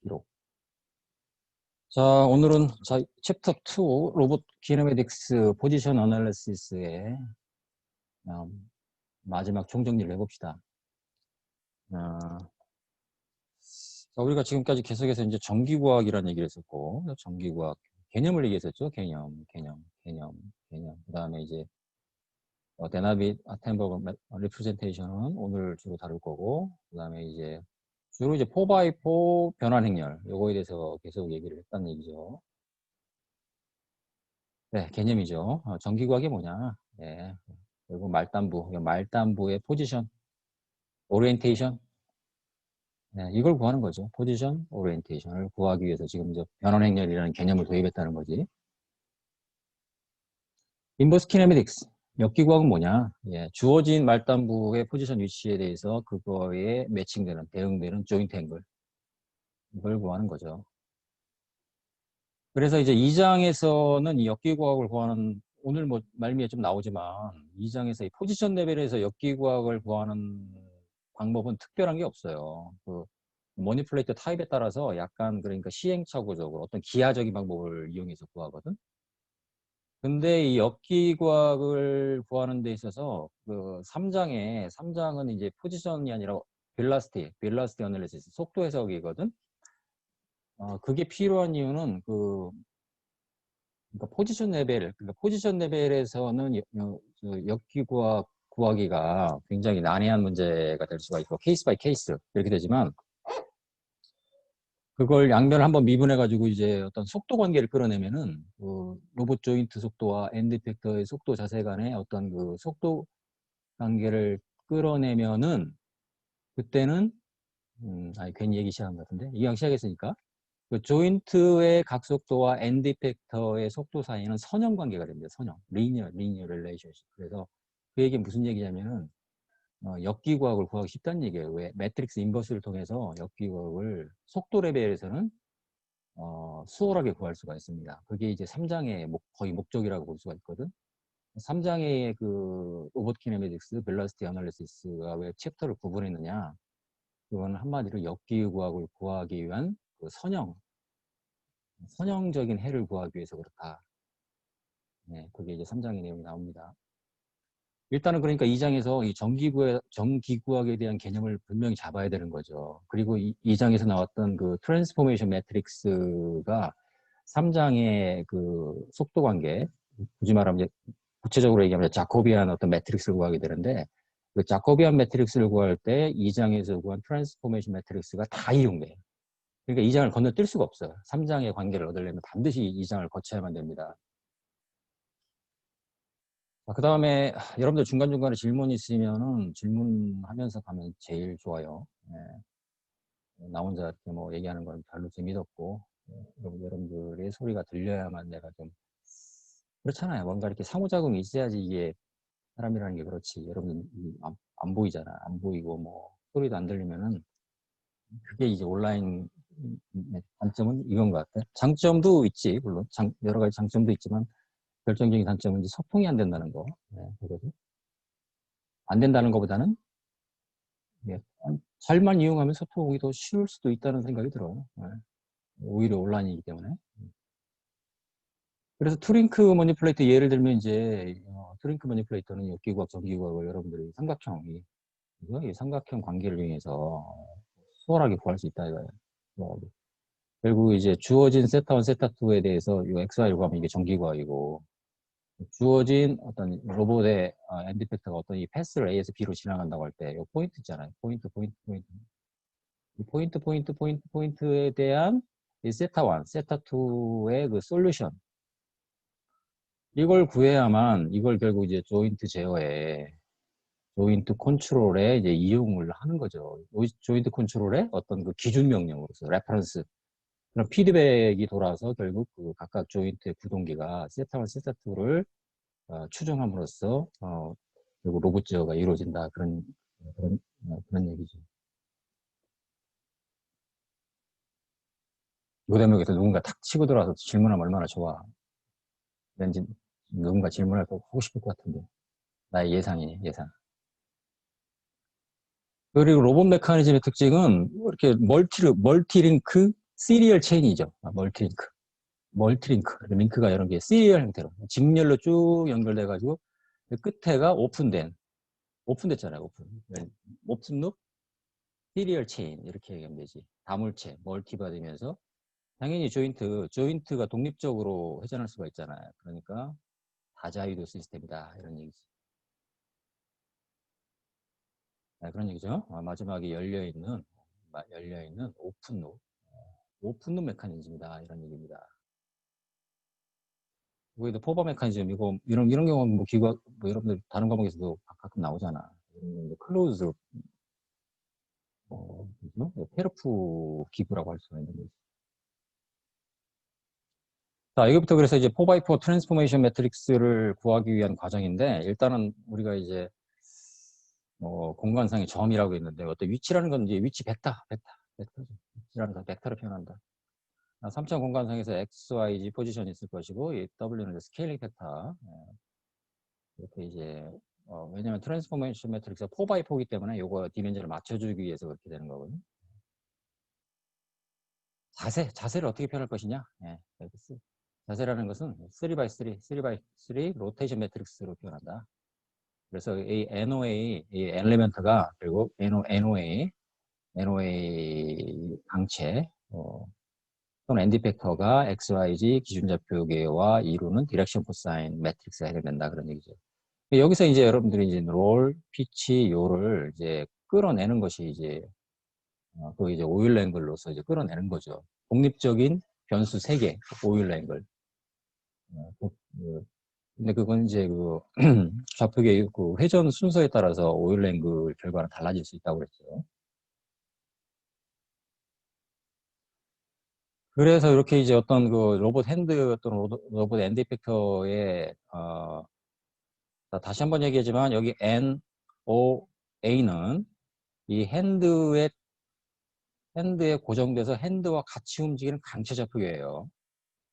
기록. 자, 오늘은 챕터 2 로봇 키네매틱스 포지션 어널리시스의 마지막 총정리를 해봅시다. 자, 우리가 지금까지 계속해서 이제 전기과학이라는 얘기를 했었고, 전기과학 개념을 얘기했었죠. 개념. 그 다음에 이제 데나빗 아텐버그 리프레젠테이션은 오늘 주로 다룰 거고, 그 다음에 이제 주로 이제 4x4 변환 행렬 요거에 대해서 계속 얘기를 했다는 얘기죠. 네, 개념이죠. 전기과학이 뭐냐? 네, 그리고 말단부의 포지션, 오리엔테이션. 네, 이걸 구하는 거죠. 포지션, 오리엔테이션을 구하기 위해서 지금 이제 변환 행렬이라는 개념을 도입했다는 거지. 인버스 키네매틱스. 역기구학은 뭐냐? 예, 주어진 말단부의 포지션 위치에 대해서 그거에 매칭되는, 대응되는 조인트 앵글. 이걸 구하는 거죠. 그래서 이제 2장에서는 이 역기구학을 구하는, 오늘 뭐 말미에 좀 나오지만 2장에서 이 포지션 레벨에서 역기구학을 구하는 방법은 특별한 게 없어요. 그 머니플레이터 타입에 따라서 약간 그러니까 시행착오적으로 어떤 기하적인 방법을 이용해서 구하거든. 근데 이 역기구학을 구하는 데 있어서 그 3장은 이제 포지션이 아니라 벨라스티 어널리시스, 속도 해석이거든. 그게 필요한 이유는 그러니까 포지션 레벨에서는 역기구학 구하기가 굉장히 난해한 문제가 될 수가 있고 케이스 바이 케이스 이렇게 되지만 그걸 양면을 한번 미분해 가지고 이제 어떤 속도 관계를 끌어내면은 그 로봇 조인트 속도와 엔드 이펙터의 속도 자세 간의 어떤 그 속도 관계를 끌어내면은 그때는 괜히 얘기 시작한 것 같은데 이왕 시작했으니까 그 조인트의 각속도와 엔드 이펙터의 속도 사이에는 선형 관계가 됩니다. 선형, 리니어 릴레이션십. 그래서 그 얘기는 무슨 얘기냐면은 역기구학을 구하기 쉽다는 얘기예요. 왜? 매트릭스 인버스를 통해서 역기구학을 속도 레벨에서는 수월하게 구할 수가 있습니다. 그게 이제 3장의 거의 목적이라고 볼 수가 있거든. 3장의 그 로봇 키네매틱스, 벨라시티 어널리시스가 왜 챕터를 구분했느냐? 그건 한마디로 역기구학을 구하기 위한 그 선형적인 해를 구하기 위해서 그렇다. 네, 그게 이제 3장의 내용이 나옵니다. 일단은 그러니까 2장에서 이 전기구학에 대한 개념을 분명히 잡아야 되는 거죠. 그리고 2장에서 나왔던 그 트랜스포메이션 매트릭스가 3장의 그 속도 관계, 굳이 말하면 이제 구체적으로 얘기하면 자코비안 어떤 매트릭스를 구하게 되는데 그 자코비안 매트릭스를 구할 때 2장에서 구한 트랜스포메이션 매트릭스가 다 이용돼요. 그러니까 2장을 건너뛸 수가 없어요. 3장의 관계를 얻으려면 반드시 2장을 거쳐야만 됩니다. 그 다음에 여러분들 중간중간에 질문 있으면은 질문하면서 가면 제일 좋아요. 네. 나 혼자 이렇게 뭐 얘기하는 건 별로 재미도 없고 여러분들의 소리가 들려야만 내가 좀 그렇잖아요. 뭔가 이렇게 상호작용이 있어야지 이게 사람이라는 게 그렇지. 여러분 안 보이잖아. 안 보이고 뭐 소리도 안 들리면은 그게 이제 온라인 단점은 이건 것 같아. 장점도 있지 물론 여러 가지 장점도 있지만 결정적인 단점은 이제 소통이 안 된다는 거. 네, 그거죠. 안 된다는 것보다는 예, 잘만 이용하면 소통이 더 쉬울 수도 있다는 생각이 들어요. 네. 오히려 온라인이기 때문에. 그래서 트링크 머니플레이터 예를 들면 이제 트링크 머니플레이터는 역기구학, 전기구학을 여러분들이 이 삼각형 관계를 이용해서 수월하게 구할 수 있다 이거예요. 결국 이제 주어진 세타1, 세타2에 대해서 이 XY를 구하면 이게 전기구학이고 주어진 어떤 로봇의 엔드 이펙터가 어떤 이 패스를 A에서 B로 지나간다고 할 때 이 포인트 있잖아요. 이 포인트에 대한 이 세타1, 세타2의 그 솔루션 이걸 구해야만 이걸 결국 이제 조인트 컨트롤에 이제 이용을 하는 거죠. 조인트 컨트롤의 어떤 그 기준 명령으로서 레퍼런스 그런 피드백이 돌아서 결국 그 각각 조인트의 구동기가 세타1, 세타2를 추정함으로써 결국 로봇 제어가 이루어진다 그런 얘기죠. 요 대목에서 누군가 탁 치고 들어와서 질문하면 얼마나 좋아. 왠지 누군가 질문할 거 하고 싶을 것 같은데. 나의 예상. 그리고 로봇 메커니즘의 특징은 이렇게 멀티링크, 시리얼 체인이죠. 멀티링크. 멀티링크. 링크가 이런 게 시리얼 형태로. 직렬로 쭉 연결돼가지고, 끝에가 오픈됐잖아요, 오픈. 오픈룩, 시리얼 체인. 이렇게 얘기하면 되지. 다물체, 멀티가 되면서, 당연히 조인트가 독립적으로 회전할 수가 있잖아요. 그러니까, 다자유도 시스템이다. 이런 얘기지. 네, 그런 얘기죠. 마지막에 열려있는 오픈룩 메커니즘이다. 이런 얘기입니다. 여기도 포버 메커니즘, 이런 경우는 뭐 뭐 여러분들 다른 과목에서도 가끔 나오잖아. 클로즈, 페르프 기구라고 할 수가 있는 거지. 자, 여기부터 그래서 이제 4x4 트랜스포메이션 매트릭스를 구하기 위한 과정인데, 일단은 우리가 이제, 공간상의 점이라고 했는데, 어떤 위치라는 건 이제 위치 벡터죠. 위치라는 건 벡터로 표현한다. 3차 공간상에서 x, y, z 포지션이 있을 것이고, 이 w는 스케일링 벡터. 이렇게 이제, 왜냐면 트랜스포메이션 매트릭스가 4x4이기 때문에 요거 디멘전을 맞춰주기 위해서 그렇게 되는 거거든요. 자세를 어떻게 표현할 것이냐? 예, 자세라는 것은 3x3, 3x3 로테이션 매트릭스로 표현한다. 그래서 이 NOA, 이 엘리멘트가, 그리고 NOA 강체, 또는 ND 팩터가 XYZ 기준좌표계와 이루는 디렉션 코사인 매트릭스가 해결된다. 그런 얘기죠. 여기서 이제 여러분들이 이제 롤, 피치, 요를 이제 끌어내는 것이 이제, 또 이제 오일러 앵글로서 이제 끌어내는 거죠. 독립적인 변수 3개, 오일러 앵글. 근데 그건 이제 좌표계 그 회전 순서에 따라서 오일러 앵글 결과는 달라질 수 있다고 그랬죠. 그래서 이렇게 이제 어떤 그 로봇 핸드 또는 로봇 엔드 이펙터의 다시 한번 얘기하지만 여기 NOA는 이 핸드에 고정돼서 핸드와 같이 움직이는 강체 좌표계예요.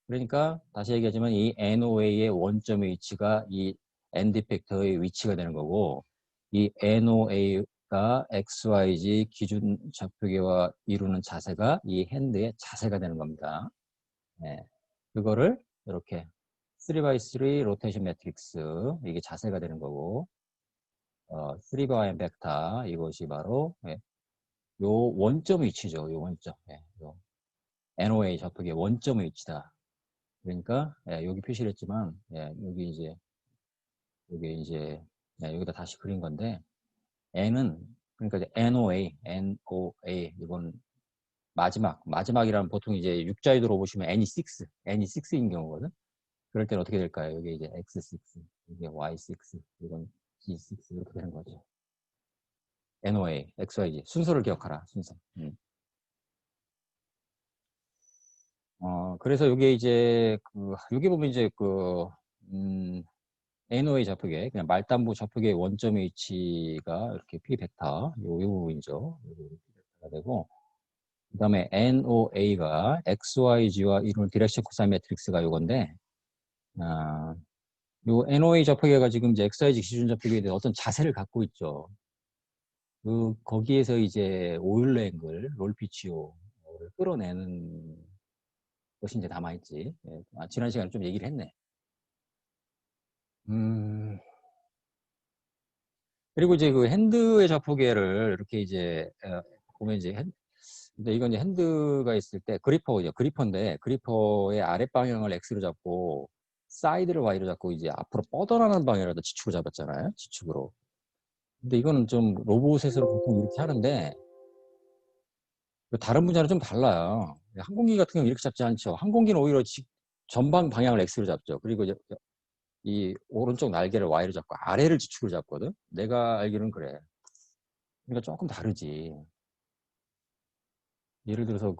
그러니까 다시 얘기하지만 이 NOA의 원점의 위치가 이 엔드 이펙터의 위치가 되는 거고, 이 NOA가 XYZ 기준 좌표계와 이루는 자세가 이 핸드의 자세가 되는 겁니다. 네. 그거를 이렇게 3x3 로테이션 매트릭스, 이게 자세가 되는 거고, 3x 벡터, 이것이 바로 요 원점 위치죠. 요 원점. 요 NOA 좌표계 원점의 위치다. 그러니까 여기 표시를 했지만 여기다 다시 그린 건데, N은 그러니까 이제 NOA 이건 마지막이라면 보통 이제 육자유도로 보시면 N이 6인 경우거든. 그럴 때는 어떻게 될까요? 여기 이제 X6, 이게 Y6, 이건 G6 이렇게 되는 거죠. NOA, XYZ 순서를 기억하라. 순서. 그래서 이게 이제 여기 보면 이제 NOA 좌표계, 그냥 말단부 좌표계 원점의 위치가 이렇게 P 벡터, 요 부분이죠. 가 되고, 그 다음에 NOA가 XYZ와 이런 디렉션 코사인 매트릭스가 요건데, 요 NOA 좌표계가 지금 이제 XYZ 기준 좌표계에 대해 어떤 자세를 갖고 있죠. 거기에서 이제 오일러 앵글, 롤피치오를 끌어내는 것이 이제 남아있지. 지난 시간에 좀 얘기를 했네. 그리고 이제 그 핸드의 좌표계를 이렇게 이제 보면 이제 근데 이건 이제 핸드가 있을 때 그리퍼인데 그리퍼의 아랫 방향을 X로 잡고 사이드를 Y로 잡고 이제 앞으로 뻗어나가는 방향으로 지축을 잡았잖아요. 지축으로. 근데 이거는 좀 로봇에서 보통 이렇게 하는데 다른 분야는 좀 달라요. 항공기 같은 경우는 이렇게 잡지 않죠. 항공기는 오히려 전방 방향을 X로 잡죠. 그리고 이제 이 오른쪽 날개를 Y로 잡고 아래를 지축을 잡거든. 내가 알기로는 그래. 그러니까 조금 다르지. 예를 들어서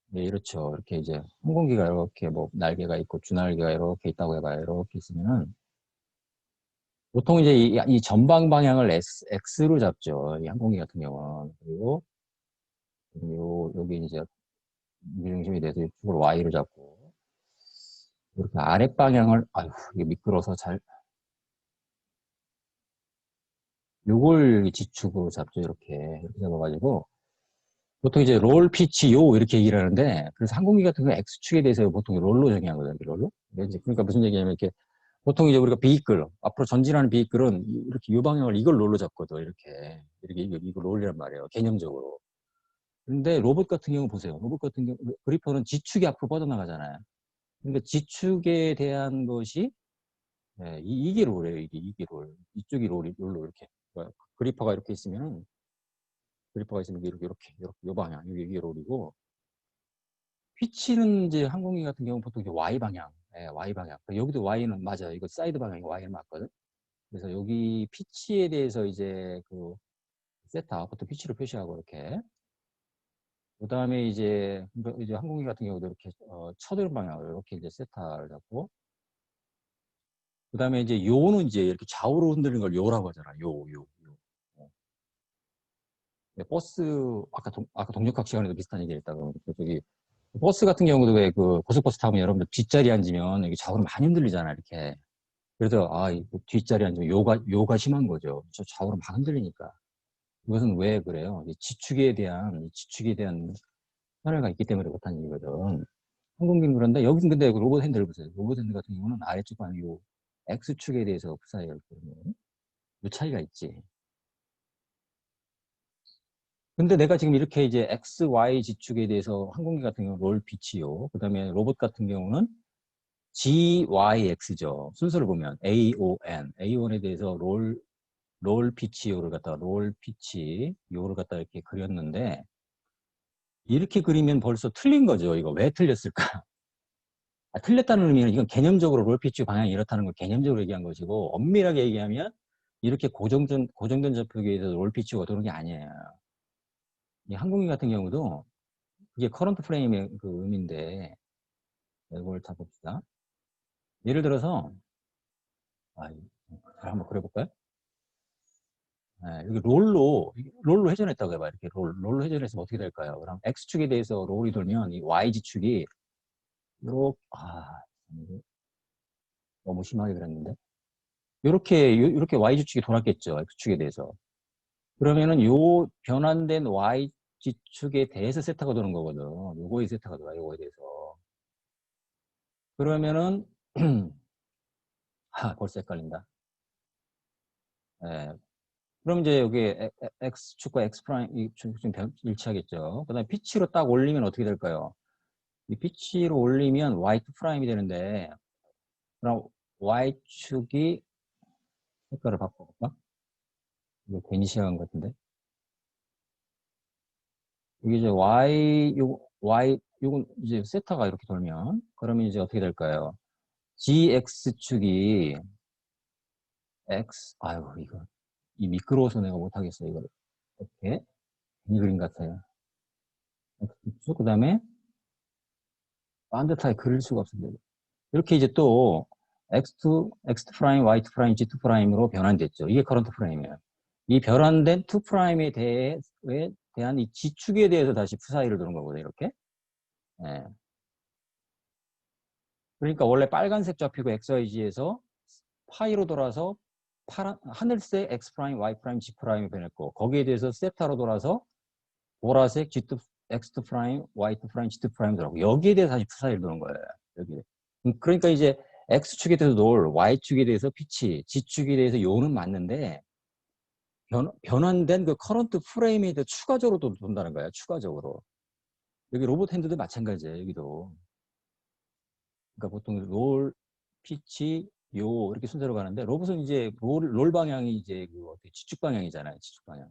네, 이렇죠. 이렇게 이제 항공기가 이렇게 뭐 날개가 있고 주날개가 이렇게 있다고 해봐요. 이렇게 있으면은 보통 이제 이 전방 방향을 X로 잡죠. 이 항공기 같은 경우는. 그리고 여기 이제 무중심이 돼서 이쪽을 Y로 잡고 이렇게 아랫 방향을 아유 이게 미끄러서 요걸 지축으로 잡죠. 이렇게 잡아가지고 보통 이제 롤, 피치, 요 이렇게 얘기를 하는데 그래서 항공기 같은 경우 X축에 대해서 보통 롤로 정의하거든요. 롤로. 그러니까 무슨 얘기냐면 이렇게 보통 이제 우리가 비이클 앞으로 전진하는 비이클은 이렇게 요 방향을 이걸 롤로 잡거든. 이렇게 이거 롤이란 말이에요. 개념적으로. 근데 로봇 같은 경우 보세요. 로봇 같은 경우 그리퍼는 지축이 앞으로 뻗어나가잖아요. 그러니까 지축에 대한 것이 이게 롤이에요. 이게 롤. 이쪽이 롤로 이렇게 그러니까 그리퍼가 있으면 이렇게 요 방향 이게 롤이고 피치는 이제 항공기 같은 경우 보통 이제 Y 방향, Y 방향. 여기도 Y는 맞아요. 이거 사이드 방향이 Y는 맞거든. 그래서 여기 피치에 대해서 이제 그 세타 보통 피치로 표시하고 이렇게. 그다음에 이제 항공기 같은 경우도 이렇게 쳐드는 방향으로 이렇게 이제 세타를 잡고. 그다음에 이제 요는 이제 이렇게 좌우로 흔들리는 걸 요라고 하잖아. 요. 어. 버스 아까 동력학 시간에도 비슷한 얘기 했다고. 저기 버스 같은 경우도 왜 그 고속버스 타면 여러분들 뒷자리 앉으면 이게 좌우로 많이 흔들리잖아, 이렇게. 그래서 이 뒷자리 앉으면 요가 심한 거죠. 저 좌우로 막 흔들리니까. 이것은 왜 그래요? 이 지축에 대한 현해가 있기 때문에 그렇다는 얘기거든. 항공기는 그런데 여기는 근데 로봇 핸들 보세요. 로봇 핸들 같은 경우는 아래쪽 방향 요 X축에 대해서 부사해야 되거든요. 요 차이가 있지. 근데 내가 지금 이렇게 이제 X, Y 지축에 대해서 항공기 같은 경우는 롤 피치요. 그 다음에 로봇 같은 경우는 GYX죠. 순서를 보면 AON. AON에 대해서 롤 피치요를 갖다가 롤 피치 요를 갖다 이렇게 그렸는데 이렇게 그리면 벌써 틀린 거죠. 이거 왜 틀렸을까? 틀렸다는 의미는 이건 개념적으로 롤 피치 방향이 이렇다는 걸 개념적으로 얘기한 것이고 엄밀하게 얘기하면 이렇게 고정된 좌표기에 의해서 롤 피치가 도는 게 아니에요. 이 항공기 같은 경우도 그게 커런트 프레임의 그 의미인데 이걸 잡봅시다. 예를 들어서 잘 한번 그려볼까요? 여기 롤로 회전했다고 해봐. 이렇게 롤로 회전했으면 어떻게 될까요? 그럼 X축에 대해서 롤이 돌면 이 Y지축이 요렇게 너무 심하게 그렸는데 요렇게 Y지축이 돌았겠죠. X축에 대해서. 그러면은 요 변환된 Y지축에 대해서 세타가 도는 거거든. 요거에 세타가 돌아, 요거에 대해서. 그러면은 벌써 헷갈린다. 예. 그럼 이제 여기 X축과 X 프라임 좀 일치하겠죠. 그 다음에 피치로 딱 올리면 어떻게 될까요? 이 피치로 올리면 Y2 프라임이 되는데, 그럼 Y축이 색깔을 바꿔볼까? 이거 괜히 시작한 것 같은데. 여기 이제 요건 이제 세타가 이렇게 돌면, 그러면 이제 어떻게 될까요? GX축이 이 미끄러워서 내가 못하겠어, 이거. 이렇게. 이 그림 같아요. X축, 그 다음에 반듯하게 그릴 수가 없습니다. 이렇게 이제 또 X2 프라임, Y2 프라임, G2 프라임으로 변환됐죠. 이게 커런트 프레임이에요. 이 변환된 2 프라임에 대한 이 지축에 대해서 다시 푸사이를 두는 거거든요. 이렇게. 예. 그러니까 원래 빨간색 좌표고 XYG에서 파이로 돌아서 하늘색 X 프라임, Y 프라임, G 프라임이 변했고 거기에 대해서 세타로 돌아서 보라색 G2, X2 프라임, Y2 프라임, G2 프라임 들어가고 여기에 대해서 다시 푸사이를 두는 거예요. 여기. 그러니까 이제 X축에 대해서 롤, Y축에 대해서 피치, G축에 대해서 요는 맞는데 변환된 그 커런트 프레임에 대해 추가적으로 또 돈다는 거야. 추가적으로. 여기 로봇 핸드도 마찬가지예요. 여기도. 그러니까 보통 롤, 피치, 요 이렇게 순서로 가는데 로봇은 이제 롤 방향이 이제 그 지축 방향이잖아요. 지축 방향.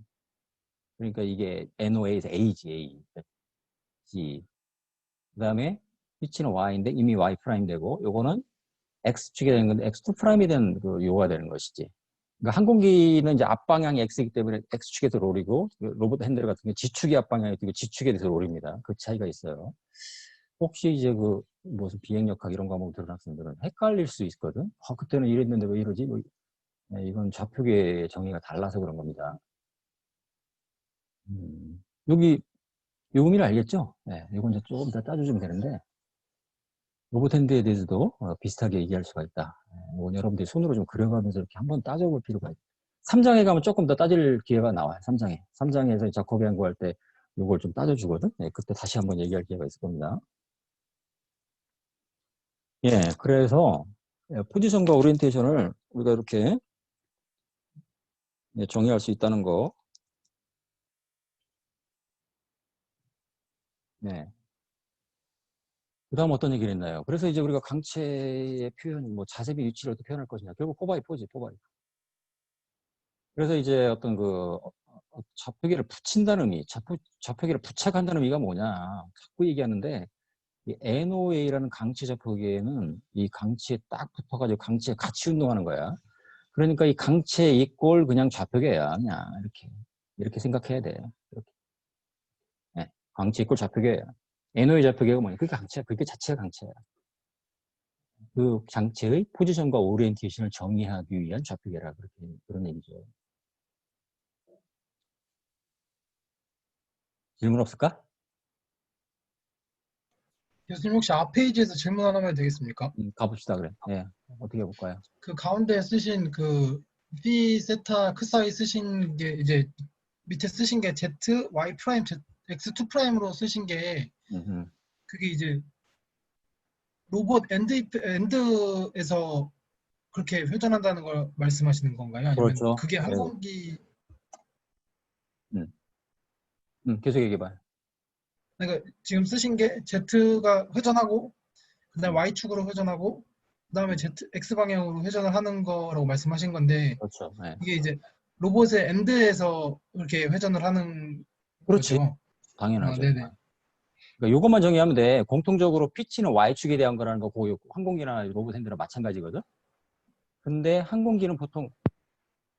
그러니까 이게 NOA에서 A지, A. G. 그다음에 피치는 Y인데 이미 Y 프라임 되고 요거는 X축이 되는 건데 X2 프라임이 되는 그 요가 되는 것이지. 그러니까 항공기는 이제 앞방향이 X이기 때문에 X축에서 롤이고 로봇 핸들 같은 게 G축이 앞방향이 되고 G축에 대해서 롤입니다. 그 차이가 있어요. 혹시 이제 그 무슨 비행역학 이런 과목 들은 학생들은 헷갈릴 수 있거든. 그때는 이랬는데 왜 이러지? 이건 좌표계의 정의가 달라서 그런 겁니다. 여기 요 의미를 알겠죠? 네, 이건 이제 조금 더 따져주면 되는데 로봇 핸드에 대해서도 비슷하게 얘기할 수가 있다. 이건 여러분들이 손으로 좀 그려가면서 이렇게 한번 따져볼 필요가 있다. 3장에 가면 조금 더 따질 기회가 나와요. 3장에. 3장에서 자코비안 구할 때 요걸 좀 따져주거든. 예, 그때 다시 한번 얘기할 기회가 있을 겁니다. 예, 그래서 포지션과 오리엔테이션을 우리가 이렇게 정의할 수 있다는 거. 네. 그 다음 어떤 얘기를 했나요? 그래서 이제 우리가 강체의 표현, 뭐 자세비 위치를 어떻게 표현할 것이냐. 결국 4x4지, 4x4. 그래서 이제 어떤 그 좌표계를 붙인다는 의미, 좌표계를 부착한다는 의미가 뭐냐. 자꾸 얘기하는데 이 NOA라는 강체 좌표계는 이 강체에 딱 붙어가지고 강체에 같이 운동하는 거야. 그러니까 이 강체 이꼴 그냥 좌표계야. 그냥 이렇게 생각해야 돼. 이렇게. 네. 강체 이꼴 좌표계야. NOA 좌표계가 뭐냐. 그게 강체야. 그게 자체가 강체야. 그 장체의 포지션과 오리엔테이션을 정의하기 위한 좌표계라 그런 얘기죠. 질문 없을까? 교수님 혹시 앞 페이지에서 질문 하나만 해도 되겠습니까? 가봅시다 그래. 예, 어떻게 해볼까요? 그 가운데 쓰신 그 phi 세타 크사이 쓰신 게 이제 밑에 쓰신 게 z y 프라임 x2 프라임으로 쓰신 게 음흠. 그게 이제 로봇 엔드에서 그렇게 회전한다는 걸 말씀하시는 건가요? 아니면 그렇죠. 그게 예, 항공기 음, 계속 얘기해봐요. 그러니까 지금 쓰신 게 Z가 회전하고 그다음에 음, Y축으로 회전하고 그다음에 음, X 방향으로 회전을 하는 거라고 말씀하신 건데 그렇죠. 예. 이게 이제 로봇의 엔드에서 이렇게 회전을 하는 그렇지. 거죠. 아, 당연하죠. 네네. 그러니까 요것만 정의하면 돼. 공통적으로 피치는 Y축에 대한 거라는 거 고요. 항공기나 로봇 핸들은 마찬가지거든. 근데 항공기는 보통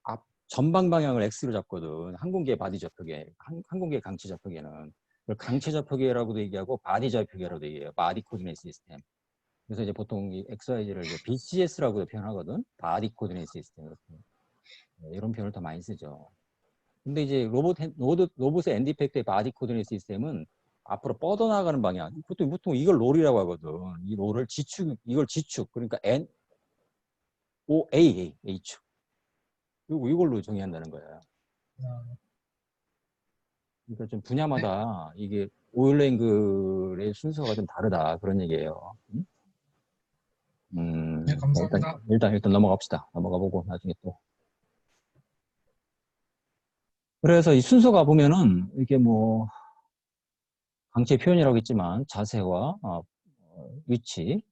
앞 전방 방향을 X로 잡거든. 항공기의 바디 좌표계, 항공기의 강체 좌표계는. 그걸 강체 좌표계라고도 얘기하고 바디 좌표계라고도 얘기해요. 바디 코디네이트 시스템. 그래서 이제 보통 이 XYZ를 이제 BCS라고 표현하거든. 바디 코디네이트 시스템 이렇게. 이런 표현을 더 많이 쓰죠. 근데 이제 로봇의 엔드 이펙트의 바디 코디네이트 시스템은 앞으로 뻗어나가는 방향. 보통 이걸 롤이라고 하거든. 이 롤을 이걸 지축. 그러니까 A축. 그리고 이걸로 정의한다는 거야. 아, 그러니까 좀 네, 분야마다 이게 오일랭글의 순서가 좀 다르다. 그런 얘기예요. 네, 자, 감사합니다. 일단 넘어갑시다. 넘어가 보고 나중에 또. 그래서 이 순서가 보면은 이게 뭐 강체 표현이라고 했지만 자세와 위치,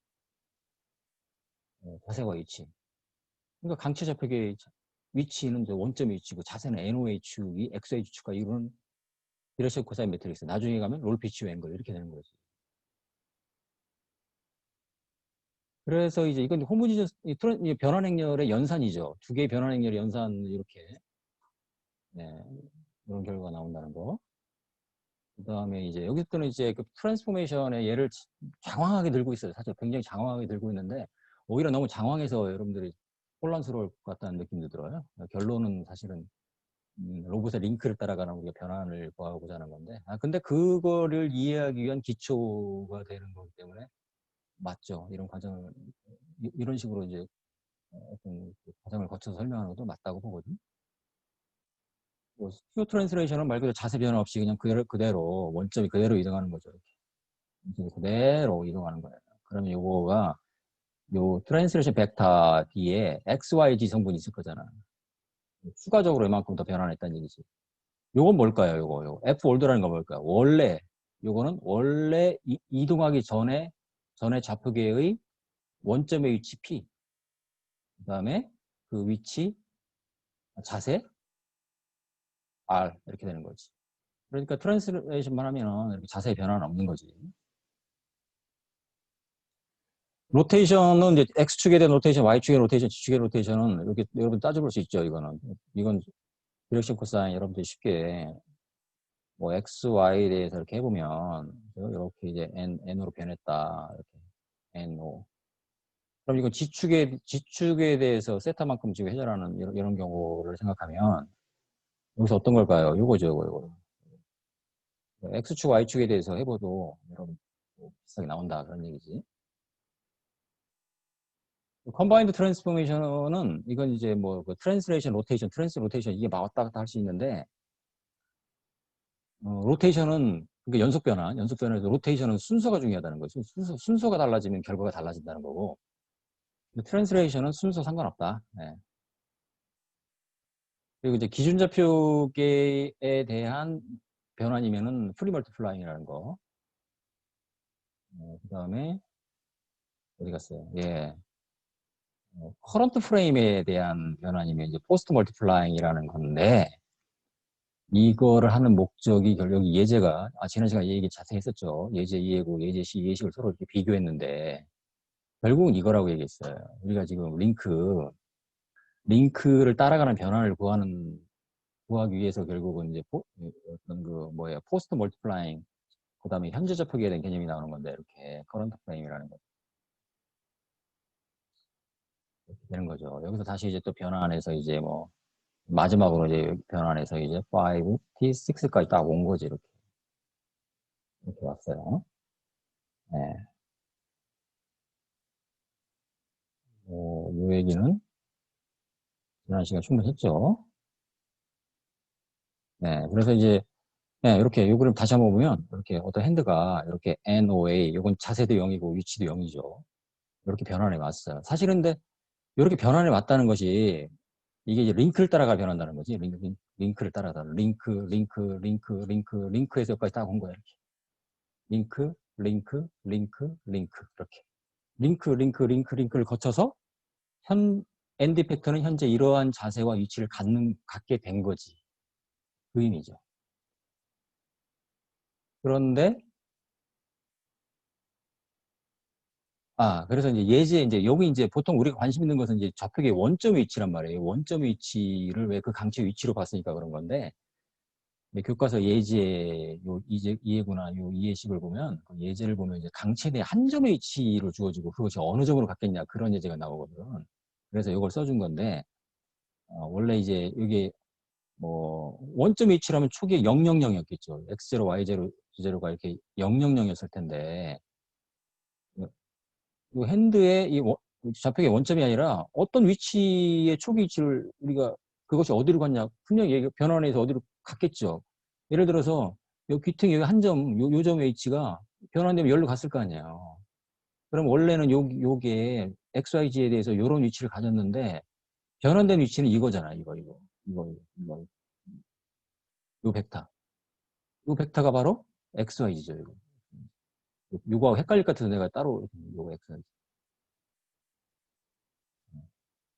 자세와 위치. 그러니까 강체 좌표계의 위치는 이제 원점 위치고 자세는 NOH축이 XH축과 이루는 비례식 코사인 매트릭스. 나중에 가면 롤 피치 앵글 이렇게 되는 거지. 그래서 이제 이건 호모지전 변환 행렬의 연산이죠. 두 개의 변환 행렬의 연산 이렇게 네, 이런 결과가 나온다는 거. 그다음에 이제 여기서는 이제 그 트랜스포메이션의 예를 장황하게 들고 있어요. 사실 굉장히 장황하게 들고 있는데 오히려 너무 장황해서 여러분들이 혼란스러울 것 같다는 느낌도 들어요. 결론은 사실은 로봇의 링크를 따라가는 우리가 변환을 구하고자 하는 건데 근데 그거를 이해하기 위한 기초가 되는 거기 때문에 맞죠. 이런 과정을 이런 식으로 이제 어떤 그 과정을 거쳐서 설명하는 것도 맞다고 보거든요. 스튜어 트랜스레이션은 말 그대로 자세 변화 없이 그냥 그대로 원점이 그대로 이동하는 거죠. 이렇게. 그대로 이동하는 거예요. 그러면 요거가 요 트랜스레이션 벡터 뒤에 XYZ 성분이 있을 거잖아. 추가적으로 이만큼 더 변환했다는 얘기지. 요건 뭘까요? 요거 F 올드라는 건 뭘까요? 요거는 원래 이동하기 전에 좌표계의 원점의 위치 P, 그다음에 그 위치 자세 R 이렇게 되는 거지. 그러니까 트랜스레이션만 하면은 이렇게 자세히 변화는 없는 거지. 로테이션은 이제 X축에 대한 로테이션, Y축의 로테이션, Z축의 로테이션은 이렇게 여러분 따져볼 수 있죠. 이건 디렉션 코사인 여러분들이 쉽게 뭐 X, Y에 대해서 이렇게 해보면 이렇게 이제 N으로 변했다. 이렇게 NO. 그럼 이건 G축에 대해서 세타만큼 지금 해결하는 이런 경우를 생각하면 여기서 어떤 걸까요? 요거죠, 요거. X축, Y축에 대해서 해봐도 여러분 뭐 비슷하게 나온다. 그런 얘기지. 컨바인드 트랜스포메이션은 이건 이제 뭐 트랜스레이션, 로테이션, 트랜스 로테이션 이게 왔다 갔다 할 수 있는데 로테이션은 그러니까 연속 변화에서 로테이션은 순서가 중요하다는 거죠. 순서가 달라지면 결과가 달라진다는 거고. 트랜스레이션은 순서 상관없다. 네. 그리고 이제 기준좌표계에 대한 변환이면은 프리 멀티플라잉이라는 거. 그다음에 어디 갔어요? 예. 커런트 프레임에 대한 변환이면 이제 포스트 멀티플라잉이라는 건데 이거를 하는 목적이 결국 예제가 지난 시간에 얘기 자세히 했었죠. 예제 이해고 예제 시 이해식을 서로 이렇게 비교했는데 결국은 이거라고 얘기했어요. 우리가 지금 링크를 따라가는 변환을 구하기 위해서 결국은 이제 어떤 포스트 멀티플라잉 그다음에 현재 접촉에 대한 개념이 나오는 건데 이렇게 커런트 프레임이라는 거 이렇게 되는 거죠. 여기서 다시 이제 또 변환해서 이제 뭐 마지막으로 이제 변환해서 이제 5T6까지 딱 온 거지 이렇게 왔어요. 네. 이 얘기는 지난 시간 충분히 했죠. 네, 그래서 이제 네, 이렇게 요 그림 다시 한번 보면 이렇게 어떤 핸드가 이렇게 NOA 요건 자세도 0이고 위치도 0이죠. 이렇게 변환해 왔어요. 사실은 근데 이렇게 변환해 왔다는 것이 이게 이제 링크를 따라가 변한다는 거지. 링크를 따라가 링크에서 여기까지 딱 온 거야. 이렇게. 링크 이렇게. 링크를 거쳐서 엔드 팩터는 현재 이러한 자세와 위치를 갖게 된 거지. 그 의미죠. 그런데 그래서 이제 이제 여기 이제 보통 우리가 관심 있는 것은 이제 좌표의 원점 위치란 말이에요. 원점 위치를 왜 그 강체 위치로 봤으니까 그런 건데 교과서 예제 이해구나 요 이해식을 보면 그 예제를 보면 이제 강체 내 한 점의 위치로 주어지고 그것이 어느 점으로 갖겠냐 그런 예제가 나오거든. 그래서 이걸 써준 건데 원래 이제 이게 뭐 원점 위치라면 초기에 000이었겠죠. x0, y0, z0가 이렇게 000이었을 텐데 이 핸드의 좌표의 원점이 아니라 어떤 위치의 초기 위치를 우리가 그것이 어디로 갔냐 분명히 변환해서 어디로 갔겠죠. 예를 들어서 요 귀퉁이 여기 한 점, 요 점의 위치가 변환되면 여기로 갔을 거 아니에요. 그럼 원래는 요게 XYZ에 대해서 요런 위치를 가졌는데 변환된 위치는 이거잖아. 이거. 요 벡터. 요 벡터가 바로 XYZ죠. 요거하고 헷갈릴 것 같아서 내가 따로 요거 XYZ.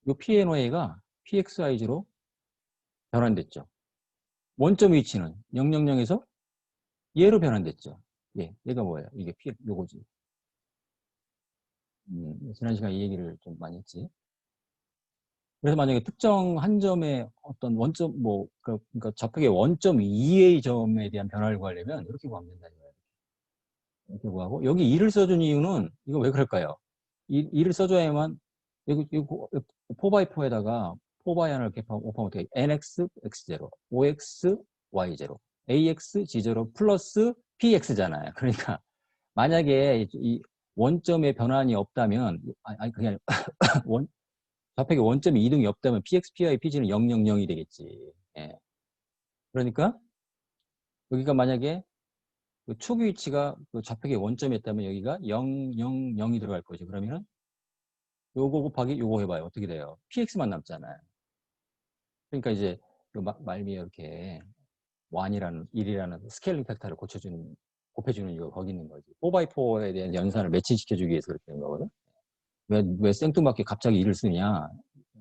요 PNOA가 PXYZ로 변환됐죠. 원점 위치는 000에서 얘로 변환됐죠. 얘가 뭐예요? 이게 요거지. 지난 시간에 이 얘기를 좀 많이 했지. 그래서 만약에 특정 한 점의 어떤 원점, 그러니까 좌표의 원점 2의 점에 대한 변화를 구하려면 이렇게 구하면 된다. 이렇게 구하고, 여기 2를 써준 이유는, 이거 왜 그럴까요? 2를 써줘야만, 여기 4x4에다가 4x1을 곱하면 어떻게 nx, x0, 5x, y0, ax, g0 플러스 px잖아요. 그러니까 만약에 이 원점의 변환이 없다면, 그게 아니라 좌표의 원점이 이동이 없다면 px, py, pg는 000이 되겠지. 예. 그러니까 여기가 만약에 그 초기 위치가 그 좌표의 원점이었다면 여기가 000이 들어갈 거죠. 그러면은 요거 곱하기 요거 해봐요. 어떻게 돼요? px만 남잖아요. 그러니까 이제 그 말미에 이렇게 1이라는 스케일링 팩터를 곱해주는 이거 거기 있는 거지. 4x4에 대한 연산을 매칭시켜주기 위해서 그렇게 된 거거든. 왜 생뚱맞게 갑자기 2를 쓰느냐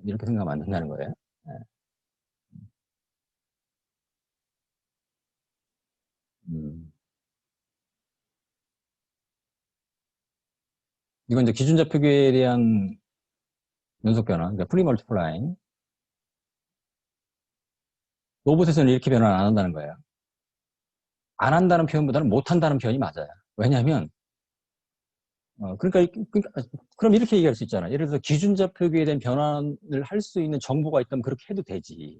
이렇게 생각하면 안 된다는 거예요. 네. 이건 이제 기준 좌표계에 대한 연속 변화, 그러니까 프리 멀티플라잉. 로봇에서는 이렇게 변화를 안 한다는 거예요. 안 한다는 표현보다는 못 한다는 표현이 맞아요. 왜냐하면 그럼 이렇게 얘기할 수 있잖아. 예를 들어서 기준 좌표계에 대한 변환을 할 수 있는 정보가 있다면 그렇게 해도 되지.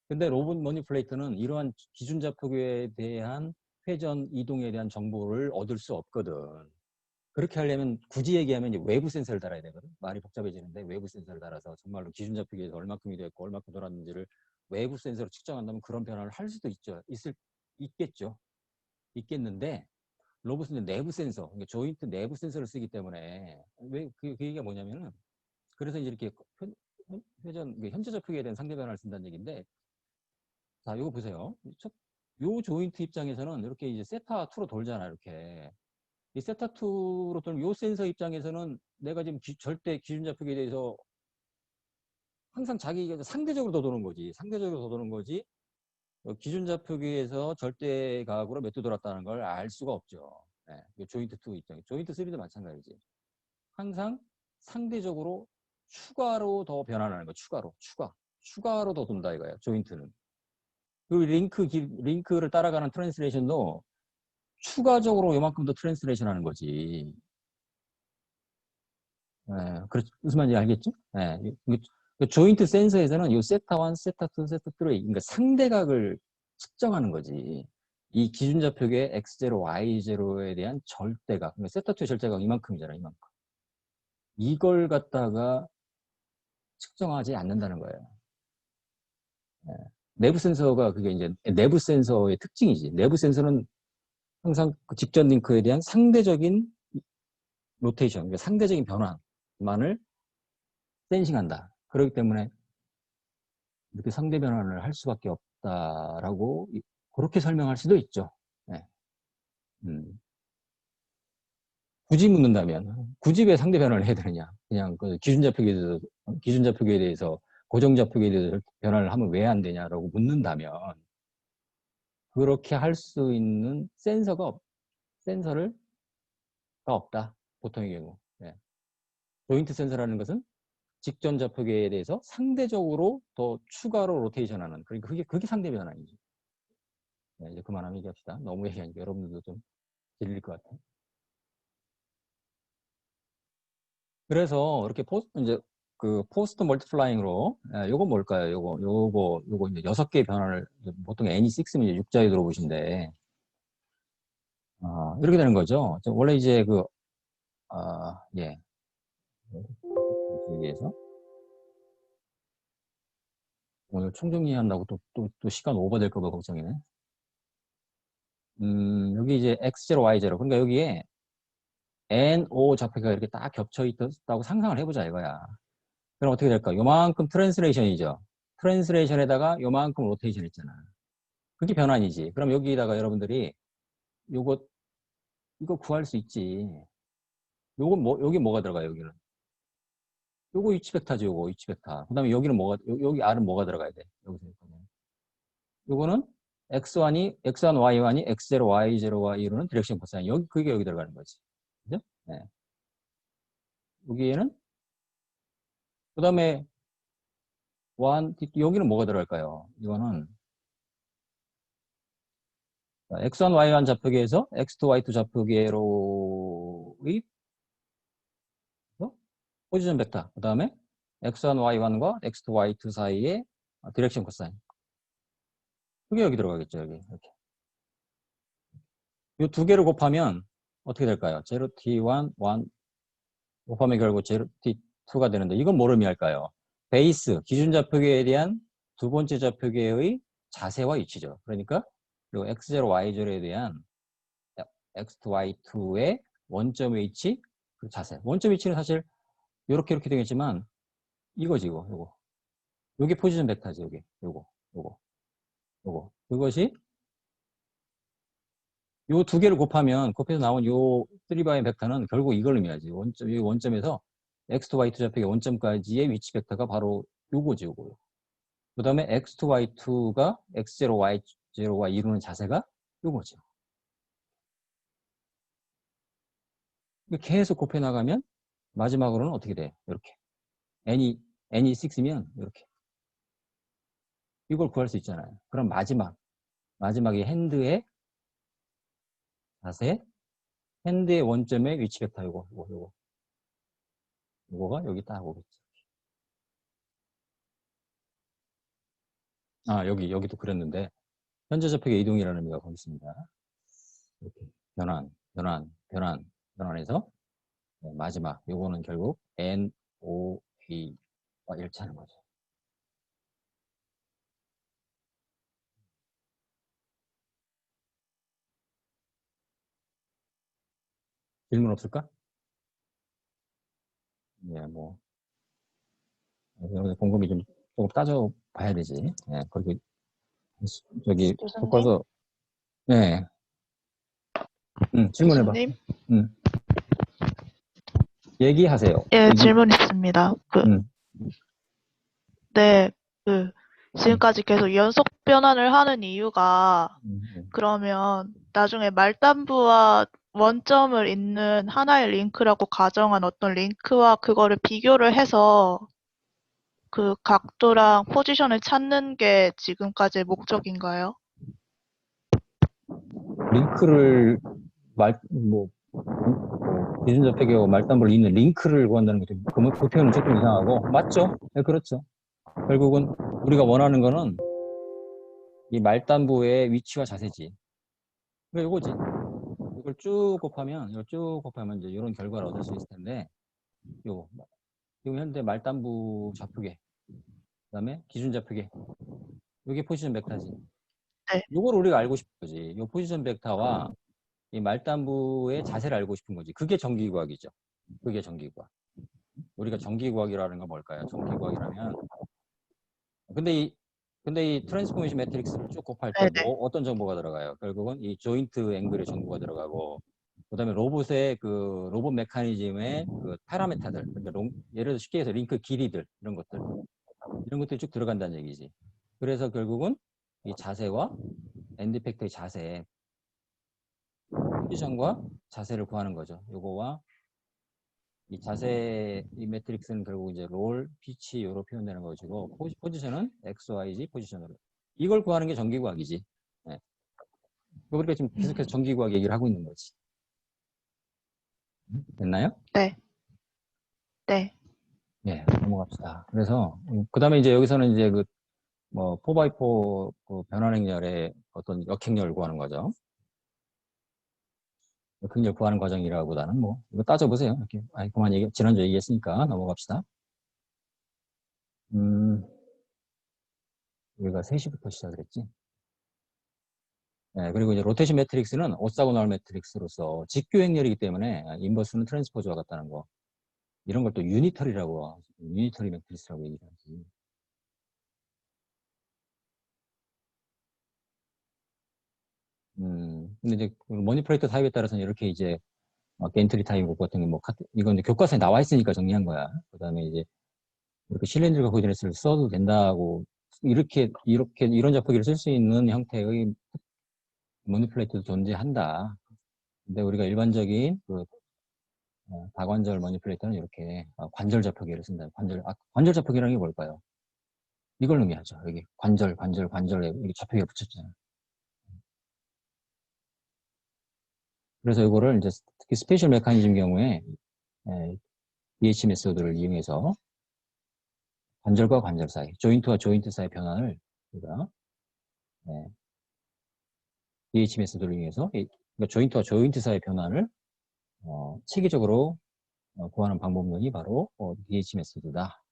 근데 로봇 머니플레이터는 이러한 기준 좌표계에 대한 회전 이동에 대한 정보를 얻을 수 없거든. 그렇게 하려면 굳이 얘기하면 이제 외부 센서를 달아야 되거든. 말이 복잡해지는데 외부 센서를 달아서 정말로 기준 좌표계에서 얼마큼이 됐고 얼마큼 돌았는지를 외부 센서로 측정한다면 그런 변화를 할 수도 있죠. 있겠죠. 있겠는데 로봇은 내부 센서, 그러니까 조인트 내부 센서를 쓰기 때문에 왜 그 얘기가 뭐냐면은 그래서 이제 이렇게 현재적 표기에 대한 상대 변화를 쓴다는 얘기인데 자, 이거 보세요. 요 조인트 입장에서는 이렇게 이제 세타2로 돌잖아, 이렇게. 이 세타2로 돌면 요 센서 입장에서는 내가 지금 절대 기준 좌표기에 대해서 항상 자기가 상대적으로 더 도는 거지. 상대적으로 더 도는 거지. 기준 좌표기에서 절대각으로 몇 도 돌았다는 걸 알 수가 없죠. 네, 조인트 2 입장에. 조인트 3도 마찬가지지. 항상 상대적으로 추가로 더 변화하는 거, 추가로 더 돈다 이거예요, 조인트는. 그 링크를 따라가는 트랜스레이션도 추가적으로 요만큼 더 트랜스레이션 하는 거지. 무슨 말인지 알겠죠? 조인트 센서에서는 요 세타1, 세타2, 세타3, 그러니까 상대각을 측정하는 거지. 이 기준 좌표계의 x0, y0에 대한 절대각. 그러니까 세타2의 절대각 이만큼이잖아, 이만큼. 이걸 갖다가 측정하지 않는다는 거예요. 내부 센서가 그게 이제 내부 센서의 특징이지. 내부 센서는 항상 그 직전 링크에 대한 상대적인 로테이션, 그러니까 상대적인 변화만을 센싱한다. 그렇기 때문에 이렇게 상대 변환을 할 수밖에 없다라고 그렇게 설명할 수도 있죠. 네. 굳이 묻는다면 굳이 왜 상대 변환을 해야 되느냐? 그냥 그 기준 좌표기에 대해서 고정 좌표기에 대해서 변환을 하면 왜 안 되냐라고 묻는다면 그렇게 할 수 있는 센서가 없다. 보통의 경우. 네. 조인트 센서라는 것은 직전 좌표계에 대해서 상대적으로 더 추가로 로테이션하는, 그러니까 그게 상대 변환이지. 네, 이제 그만하면 얘기합시다. 너무 얘기하니까 여러분들도 좀 질릴 것 같아요. 그래서 이렇게 이제 그 포스트 멀티플라잉으로 요거 뭘까요? 요거 이제 6개의 변화를 보통 N6면 이제 6자에 들어보신데 이렇게 되는 거죠. 원래 이제 예. 여기에서 오늘 총정리한다고 또 시간 오버될까 봐 걱정이네. 여기 이제 X0, Y0. 그러니까 여기에 NO 좌표가 이렇게 딱 겹쳐 있다고 상상을 해보자 이거야. 그럼 어떻게 될까? 요만큼 트랜스레이션이죠. 트랜스레이션에다가 요만큼 로테이션 있잖아. 그게 변환이지. 그럼 여기다가 여러분들이 이거 구할 수 있지. 여기 뭐가 들어가요, 여기는? 요거 위치 벡터죠, 요거 위치 벡터. 그 다음에 여기는 여기 R은 뭐가 들어가야 돼? 여기서. 요거는 X1, Y1이 X0, Y0와 이루는 디렉션 코사인. 그게 여기 들어가는 거지. 그죠? 네. 여기에는, 그 다음에 여기는 뭐가 들어갈까요? 이거는 X1, Y1 좌표계에서 X2, Y2 좌표계로의 포지션 벡터. 그 다음에 X1, Y1과 X2, Y2 사이의 디렉션 코사인. 그게 여기 들어가겠죠, 여기. 이렇게. 이 두 개를 곱하면 어떻게 될까요? 0t1, 1 곱하면 결국 0t2가 되는데 이건 뭘 의미할까요? 베이스, 기준 좌표계에 대한 두 번째 좌표계의 자세와 위치죠. 그러니까 그리고 x0, y0에 대한 x2, y2의 원점 위치, 그 자세. 원점 위치는 사실 이렇게 되겠지만 이거지, 요거. 요게 포지션 벡터지, 요거. 그것이 요 두 개를 곱해서 나온 요 3바의 벡터는 결국 이걸 의미하지. 이 원점에서 x2, y2 좌표의 원점까지의 위치 벡터가 바로 요거지, 요거. 그 다음에 x2, y2가 x0, y0와 이루는 자세가 요거죠. 계속 곱해 나가면 마지막으로는 어떻게 돼? 이렇게. n이 6이면 이렇게. 이걸 구할 수 있잖아요. 그럼 마지막에 자세, 핸드의 원점의 위치 벡터 요거가 여기 딱 오겠지. 여기도 그랬는데 현재 좌표계 이동이라는 의미가 거기 있습니다. 이렇게 변환해서 마지막 요거는 결국 NOA와 일치하는 거죠. 질문 없을까? 예, 뭐 여러분들 곰곰이 좀 조금 따져봐야 되지. 예, 그리고 저기 교수님? 교과서 네, 질문해봐. 교수님? 얘기하세요. 예, 얘기. 질문 있습니다. 음, 네, 음, 지금까지 계속 연속 변환을 하는 이유가, 음. 그러면 나중에 말단부와 원점을 잇는 하나의 링크라고 가정한 어떤 링크와 그거를 비교를 해서 그 각도랑 포지션을 찾는 게 지금까지의 목적인가요? 링크를 기준 접촉하고 말단부를 잇는 링크를 구한다는 게 그 표현은 조금 이상하고 맞죠? 네, 그렇죠. 결국은 우리가 원하는 거는 이 말단부의 위치와 자세지. 그러니까 이거지. 이걸 쭉 곱하면 이제 이런 결과를 얻을 수 있을 텐데, 요, 지금 현재 말단부 좌표계, 그다음에 기준 좌표계, 이게 포지션 벡터지. 네. 이걸 우리가 알고 싶은 거지. 이 포지션 벡터와 이 말단부의 자세를 알고 싶은 거지. 그게 정기구학이죠. 그게 정기구학. 우리가 정기구학이라는 건 뭘까요? 정기구학이라면 근데 이 트랜스포메이션 매트릭스를 쭉 곱할 때 네네. 어떤 정보가 들어가요? 결국은 이 조인트 앵글의 정보가 들어가고, 그다음에 로봇의 그 로봇 메커니즘의 그 파라메타들, 그러니까 예를 들어 쉽게 해서 링크 길이들 이런 것들이 쭉 들어간다는 얘기지. 그래서 결국은 이 자세와 엔드 팩터의 자세, 포지션과 자세를 구하는 거죠. 요거와 이 자세 이 매트릭스는 결국 이제 롤, 피치 요로 표현되는 것이고 포지션은 X, Y, Z 포지션으로. 이걸 구하는 게 정기구학이지. 네. 우리가 지금 계속해서 정기구학 얘기를 하고 있는 거지. 됐나요? 네. 네. 네, 넘어갑시다. 그래서 그다음에 이제 여기서는 이제 그 뭐 4x4 그 변환행렬의 어떤 역행렬을 구하는 거죠. 역행렬 구하는 과정이라기보다는 뭐 이거 따져보세요. 이렇게 그만 지난주에 얘기했으니까 넘어갑시다. 우리가 3시부터 시작을 했지. 네, 그리고 이제 로테이션 매트릭스는 오사고널 매트릭스로서 직교 행렬이기 때문에 인버스는 트랜스포즈와 같다는 거. 이런 걸 또 유니터리라고 유니터리 매트릭스라고 얘기를 하지. 근데 이제 그 머니플레이터 타입에 따라서는 이렇게 이제 게인트리 타입 같은 게 이건 이제 교과서에 나와 있으니까 정리한 거야. 그다음에 이제 이렇게 실린더가 코디네이트를 써도 된다고 이렇게 이런 자폭기를 쓸 수 있는 형태의 머니플레이터도 존재한다. 근데 우리가 일반적인 그 다관절 머니플레이터는 이렇게 관절 자폭기를 쓴다. 관절 자폭기라는 게 뭘까요? 이걸 의미하죠. 여기 관절에 이렇게 자폭기가 붙였잖아요. 그래서 이거를 이제 특히 스페셜 메커니즘 경우에 DH 메소드를 이용해서 관절과 관절 사이, 조인트와 조인트 사이 변환을 우리가 DH 메소드를 이용해서 그러니까 조인트와 조인트 사이 변환을 체계적으로 구하는 방법론이 바로 DH 메소드다.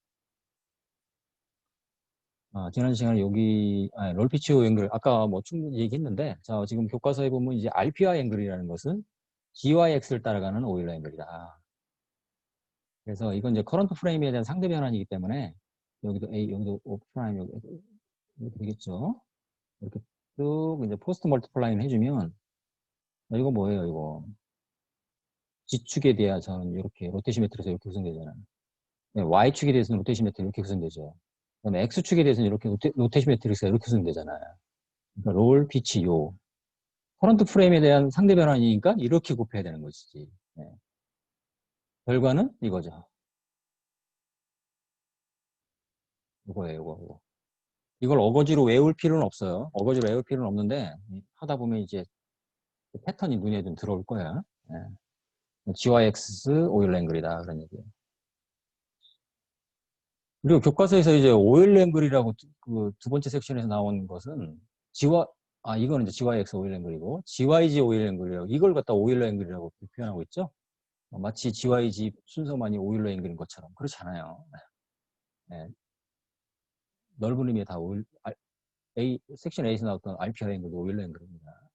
지난 시간에 여기 롤피치오 앵글 아까 뭐 충분히 얘기했는데 자 지금 교과서에 보면 이제 RPI 앵글이라는 것은 GYX를 따라가는 오일러 앵글이다. 그래서 이건 이제 커런트 프레임에 대한 상대 변환이기 때문에 여기도 A, 여기도 O 프라임 이렇게 되겠죠. 이렇게 쭉 이제 포스트 멀티플라잉 해주면 이거 뭐예요 이거 G축에 대해서는 이렇게 로테이션 매트리에서 이렇게 구성되잖아요. 네, Y축에 대해서는 로테이션 매트리스 이렇게 구성되죠. 그다음에 X축에 대해서는 이렇게 로테이션 매트리스가 이렇게 구성되잖아요. 그러니까 롤, 피치, 요. 커런트 프레임에 대한 상대 변환이니까 이렇게 곱해야 되는 것이지. 네. 결과는 이거죠. 이거예요, 이거. 이걸 어거지로 외울 필요는 없어요. 어거지로 외울 필요는 없는데 하다 보면 이제 그 패턴이 눈에 좀 들어올 거야. 네. GYX 오일 앵글이다 그런 얘기예요. 그리고 교과서에서 이제 오일 앵글이라고 그 두 번째 섹션에서 나온 것은 이거는 이제 GYX 오일 앵글이고 GYG 오일 앵글이라고 이걸 갖다 오일 앵글이라고 표현하고 있죠. 마치 GYG 순서만이 오일러 앵글인 것처럼 그렇지 않아요. 네. 넓은 의미의 다 섹션 A에서 나왔던 RPR 앵글도 오일러 앵글입니다.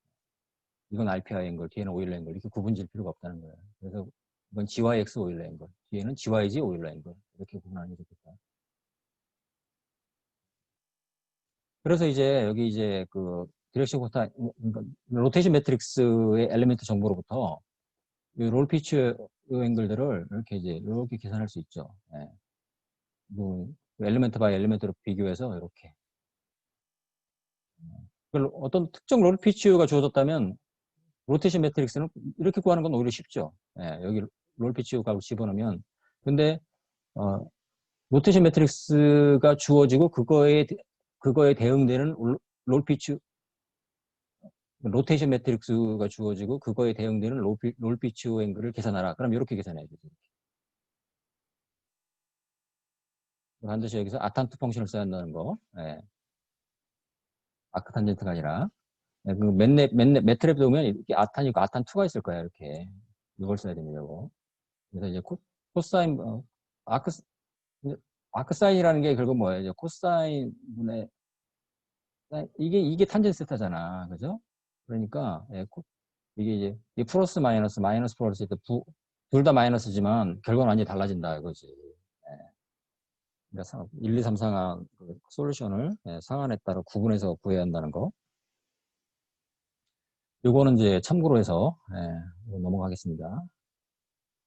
이건 RPI 앵글, 뒤에는 오일러 앵글 이렇게 구분 질 필요가 없다는 거예요. 그래서 이건 GYX 오일러 앵글, 뒤에는 GYG 오일러 앵글 이렇게 구분하는 게 좋겠다. 그래서 이제 여기 이제 그 디렉션 코타, 그러니까 로테이션 매트릭스의 엘리멘트 정보로부터 이 롤 피치 앵글들을 이렇게 계산할 수 있죠. 예. 뭐 엘리멘트 바이 엘리멘트로 비교해서 이렇게. 어떤 특정 롤 피치가 주어졌다면 로테이션 매트릭스는 이렇게 구하는 건 오히려 쉽죠. 예, 여기 롤 피치 값을 집어넣으면. 근데 로테이션 매트릭스가 주어지고 그거에 대응되는 롤 피치 로테이션 매트릭스가 주어지고 그거에 대응되는 롤 피치 앵글을 계산하라. 그럼 이렇게 계산해야 되죠. 반드시 여기서 아탄투 펑션을 써야 한다는 거. 예. 아크탄젠트가 아니라. 예, 그 매트랩 보면 이렇게 아탄이고 아탄2가 있을 거예요. 이렇게. 이걸 써야 됩니다. 이거. 그래서 이제 코사인, 아크사인이라는 게 결국 뭐예요? 이제 코사인 분의, 이게 탄젠트 세타잖아. 그죠? 그러니까, 예, 이게 이제, 이 플러스 마이너스 플러스 둘 다 마이너스지만 결과는 완전히 달라진다. 이거지. 예. 그러니까 1, 2, 3 상황, 그 솔루션을 상한에 따라 구분해서 구해야 한다는 거. 요거는 이제 참고로 해서 넘어가겠습니다.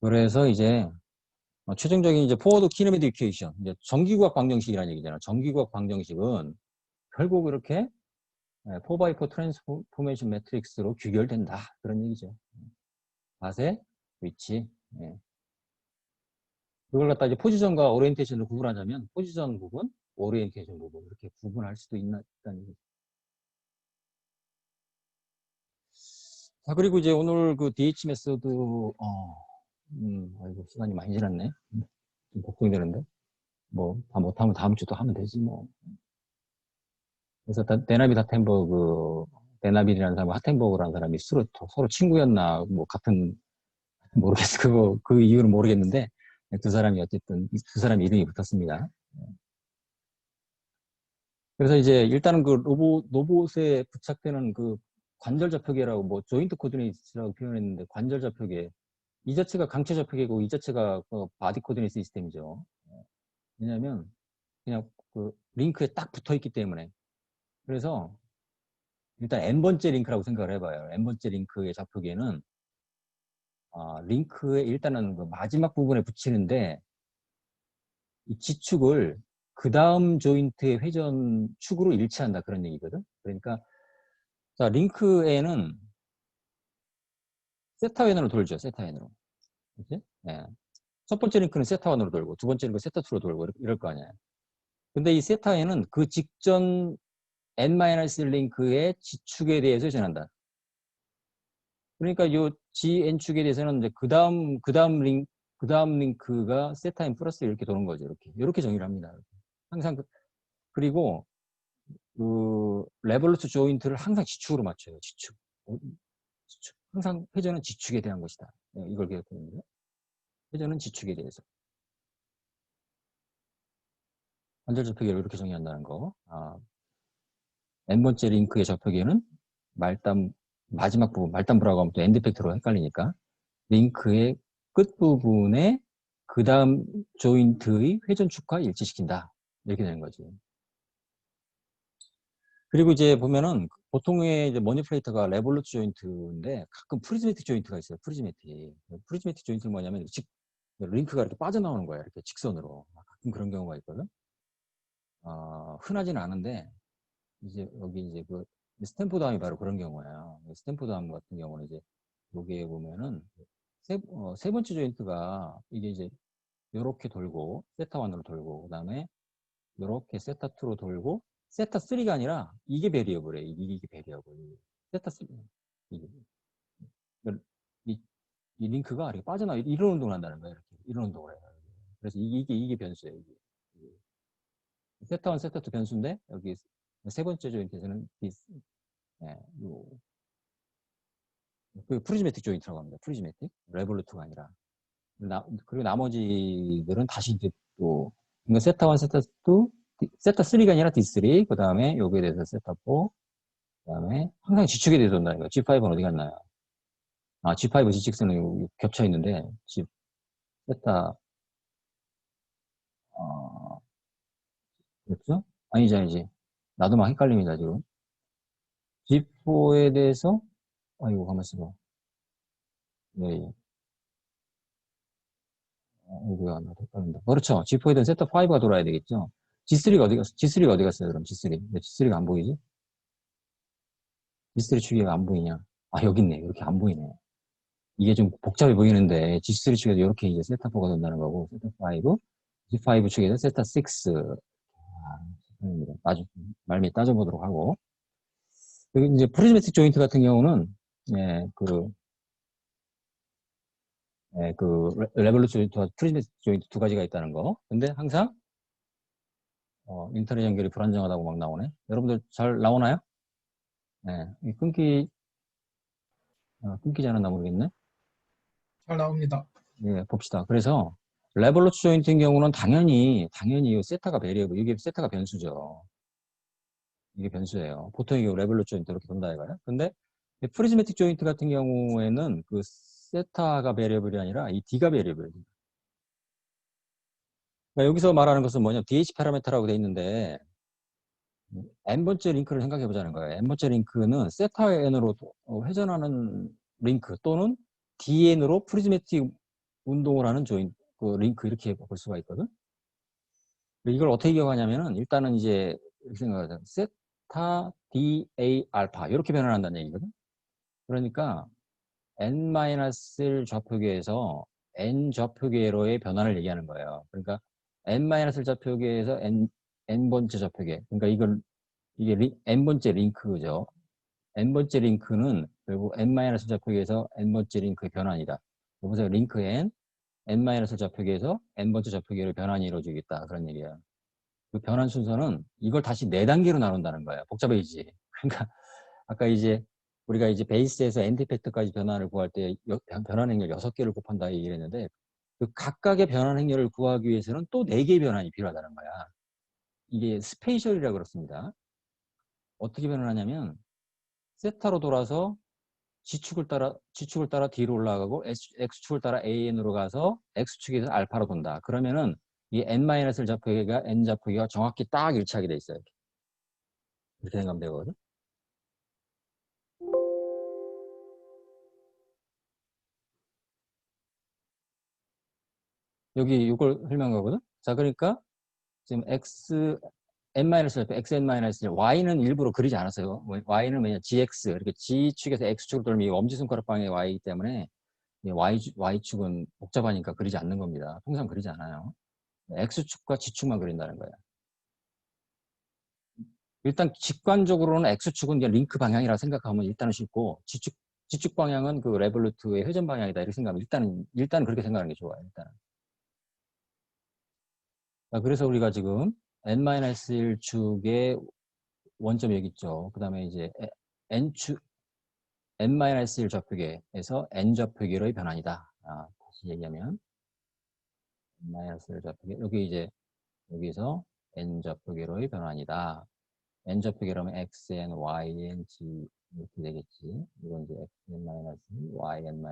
그래서 이제 최종적인 이제 포워드 키네메틱 이퀘이션, 이제 정기구학 방정식이라는 얘기잖아요. 정기구학 방정식은 결국 이렇게 4x4 트랜스포메이션 매트릭스로 귀결된다. 그런 얘기죠. 맛의 위치. 그걸 갖다 이제 포지션과 오리엔테이션을 구분하자면 포지션 부분, 오리엔테이션 부분 이렇게 구분할 수도 있다는 얘기죠. 자, 그리고 이제 오늘 그 DH 메소드, 아이고, 시간이 많이 지났네. 좀 걱정이 되는데. 뭐, 다 못하면 다음 주도 하면 되지, 뭐. 그래서 데나빗 하텐버그, 데나빗이라는 사람, 하텐버그라는 사람이 서로 친구였나, 뭐, 같은, 모르겠어. 그 이유는 모르겠는데, 두 사람이 어쨌든, 두 사람 이름이 붙었습니다. 그래서 이제 일단은 그 로봇에 부착되는 그 관절 좌표계라고 뭐 조인트 코디네이트라고 표현했는데 관절 좌표계 이 자체가 강체 좌표계고 이 자체가 바디 코디네이트 시스템이죠. 왜냐하면 그냥 그 링크에 딱 붙어 있기 때문에. 그래서 일단 n번째 링크라고 생각을 해봐요. n번째 링크의 좌표계는 링크에 일단은 그 마지막 부분에 붙이는데 이 지축을 그 다음 조인트의 회전 축으로 일치한다 그런 얘기거든. 그러니까 자 링크에는 세타1으로 돌죠. 세타1으로. 그치? 예. 첫 번째 링크는 세타1으로 돌고 두 번째 링크는 세타2로 돌고 이럴 거 아니에요. 근데 이 세타n은 그 직전 n-링크의 지축에 대해서 전한다. 그러니까 이 GN축에 대해서는 이제 그 다음 링크가 세타n 플러스 이렇게 도는 거죠. 이렇게 정의를 합니다. 항상 그리고 그 레볼루트 조인트를 항상 지축으로 맞춰요. 지축. 항상 회전은 지축에 대한 것이다. 이걸 기억해야 회전은 지축에 대해서. 관절 접촉계를 이렇게 정의한다는 거. n번째 링크의 접촉계는 마지막 부분, 말단부라고 하면 또 엔드팩트로 헷갈리니까 링크의 끝부분에 그 다음 조인트의 회전축과 일치시킨다. 이렇게 되는 거지. 그리고 이제 보면은 보통의 이제 머니플레이터가 레볼루트 조인트인데 가끔 프리즈매틱 조인트가 있어요. 프리즈매틱 조인트는 뭐냐면 링크가 이렇게 빠져나오는 거야. 이렇게 직선으로. 가끔 그런 경우가 있거든. 흔하지는 않은데 이제 여기 이제 그 스탠포드 암이 바로 그런 경우예요. 스탠포드 암 같은 경우는 이제 여기에 보면은 세 번째 조인트가 이게 이제 요렇게 돌고 세타1으로 돌고 그다음에 요렇게 세타2로 돌고 세타3가 아니라 이게 베리어블이에요. 이게 베리어블. 세타3 이 링크가 이렇게 빠져나 이런 운동을 한다는 거예요. 이렇게 이런 운동을 해요. 그래서 이게 변수예요. 세타1, 세타2 변수인데 여기 세 번째 조인트에서는 그 프리즈매틱 조인트라고 합니다. 프리즈매틱 레볼루트가 아니라 그리고 나머지들은 다시 이제 또 세타1, 세타2, 세타3가 아니라 D3 그 다음에 여기에 대해서 세타4 그다음에 항상 G축에 대해서 온다는 거예요. G5는 어디 갔나요? 아, G5, G6는 겹쳐 있는데, G, 세타, 그렇죠? 아니지. 나도 막 헷갈립니다, 지금. G4에 대해서, 아이고, 가만 있어봐. 네. 이거야, 나도 헷갈린다. 그렇죠. G4에 대한 세타 5가 돌아야 되겠죠? G3가 어디 갔어? G3가 어디 갔어요, 그럼 G3? 왜 G3가 안 보이지? G3 축이 안 보이냐? 아, 여기 있네. 이렇게 안 보이네. 이게 좀 복잡해 보이는데, G3 축에서 이렇게 이제 세타 4가 된다는 거고, 세타 5, G5 축에서 세타 6. 나중 말미 따져보도록 하고. 여기 이제 프리즈매틱 조인트 같은 경우는, 예, 레볼루트 조인트와 프리즈매틱 조인트 두 가지가 있다는 거. 근데 항상, 인터넷 연결이 불안정하다고 막 나오네. 여러분들 잘 나오나요? 네. 끊기지 않았나 모르겠네. 잘 나옵니다. 예, 봅시다. 그래서, 레볼루트 조인트인 경우는 당연히 이 세타가 베리어블, 이게 세타가 변수죠. 이게 변수예요. 보통 이게 레볼루트 조인트 이렇게 돈다 이거야. 근데 프리즈매틱 조인트 같은 경우에는 그 세타가 베리어블이 아니라 이 D가 베리어블이에요. 그러니까 여기서 말하는 것은 뭐냐? DH 파라미터라고 돼 있는데 n번째 링크를 생각해 보자는 거예요. n번째 링크는 세타 n으로 회전하는 링크 또는 dn으로 프리즈매틱 운동을 하는 조인트 그 링크 이렇게 볼 수가 있거든. 이걸 어떻게 기억하냐면은 일단은 이제 이렇게 생각하자. 세타 DA 알파 이렇게 변환한다는 얘기거든. 그러니까 n-1 좌표계에서 n 좌표계로의 변환을 얘기하는 거예요. 그러니까 n-1 좌표계에서 n번째 좌표계. 그러니까 이게 n번째 링크죠. n번째 링크는 결국 n-1 좌표계에서 n번째 링크의 변환이다. 여기서 링크 n-1 좌표계에서 n번째 좌표계로 변환이 이루어지겠다. 그런 얘기야. 그 변환 순서는 이걸 다시 4단계로 나눈다는 거야. 복잡해지지. 그러니까 아까 이제 우리가 이제 베이스에서 엔드이펙터까지 변환을 구할 때 변환 행렬 6개를 곱한다 얘기를 했는데 그 각각의 변환 행렬을 구하기 위해서는 또 4개의 변환이 필요하다는 거야. 이게 스페이셜이라고 그렇습니다. 어떻게 변환하냐면 세타로 돌아서 G축을 따라 D로 올라가고 X축을 따라 AN으로 가서 X축에서 알파로 돈다. 그러면은 이 N-1 좌표계가 N 좌표계가 정확히 딱 일치하게 돼 있어요. 이렇게 생각하면 되거든. 여기 이걸 설명하거든. 자, 그러니까 지금 N-좌표, XN-1, Y는 일부러 그리지 않았어요. Y는 뭐냐, GX, 이렇게 G축에서 X축으로 돌면 이 엄지손가락 방향의 Y이기 때문에 Y축은 복잡하니까 그리지 않는 겁니다. 통상 그리지 않아요. X축과 G축만 그린다는 거예요. 일단 직관적으로는 X축은 그냥 링크 방향이라 생각하면 일단은 쉽고 G축 방향은 그 레볼루트의 회전 방향이다 이렇게 생각하면 일단은 그렇게 생각하는 게 좋아요. 일단은. 자, 그래서 우리가 지금 n-1축의 원점이 여기 있죠. 그 다음에 이제 n-1 좌표계에서 n 좌표계로의 변환이다. 다시 얘기하면 n-1 좌표계 여기 이제 여기서 n 좌표계로의 변환이다. n 좌표계라면 xn, yn, g 이렇게 되겠지. 이건 이제 xn-, yn-,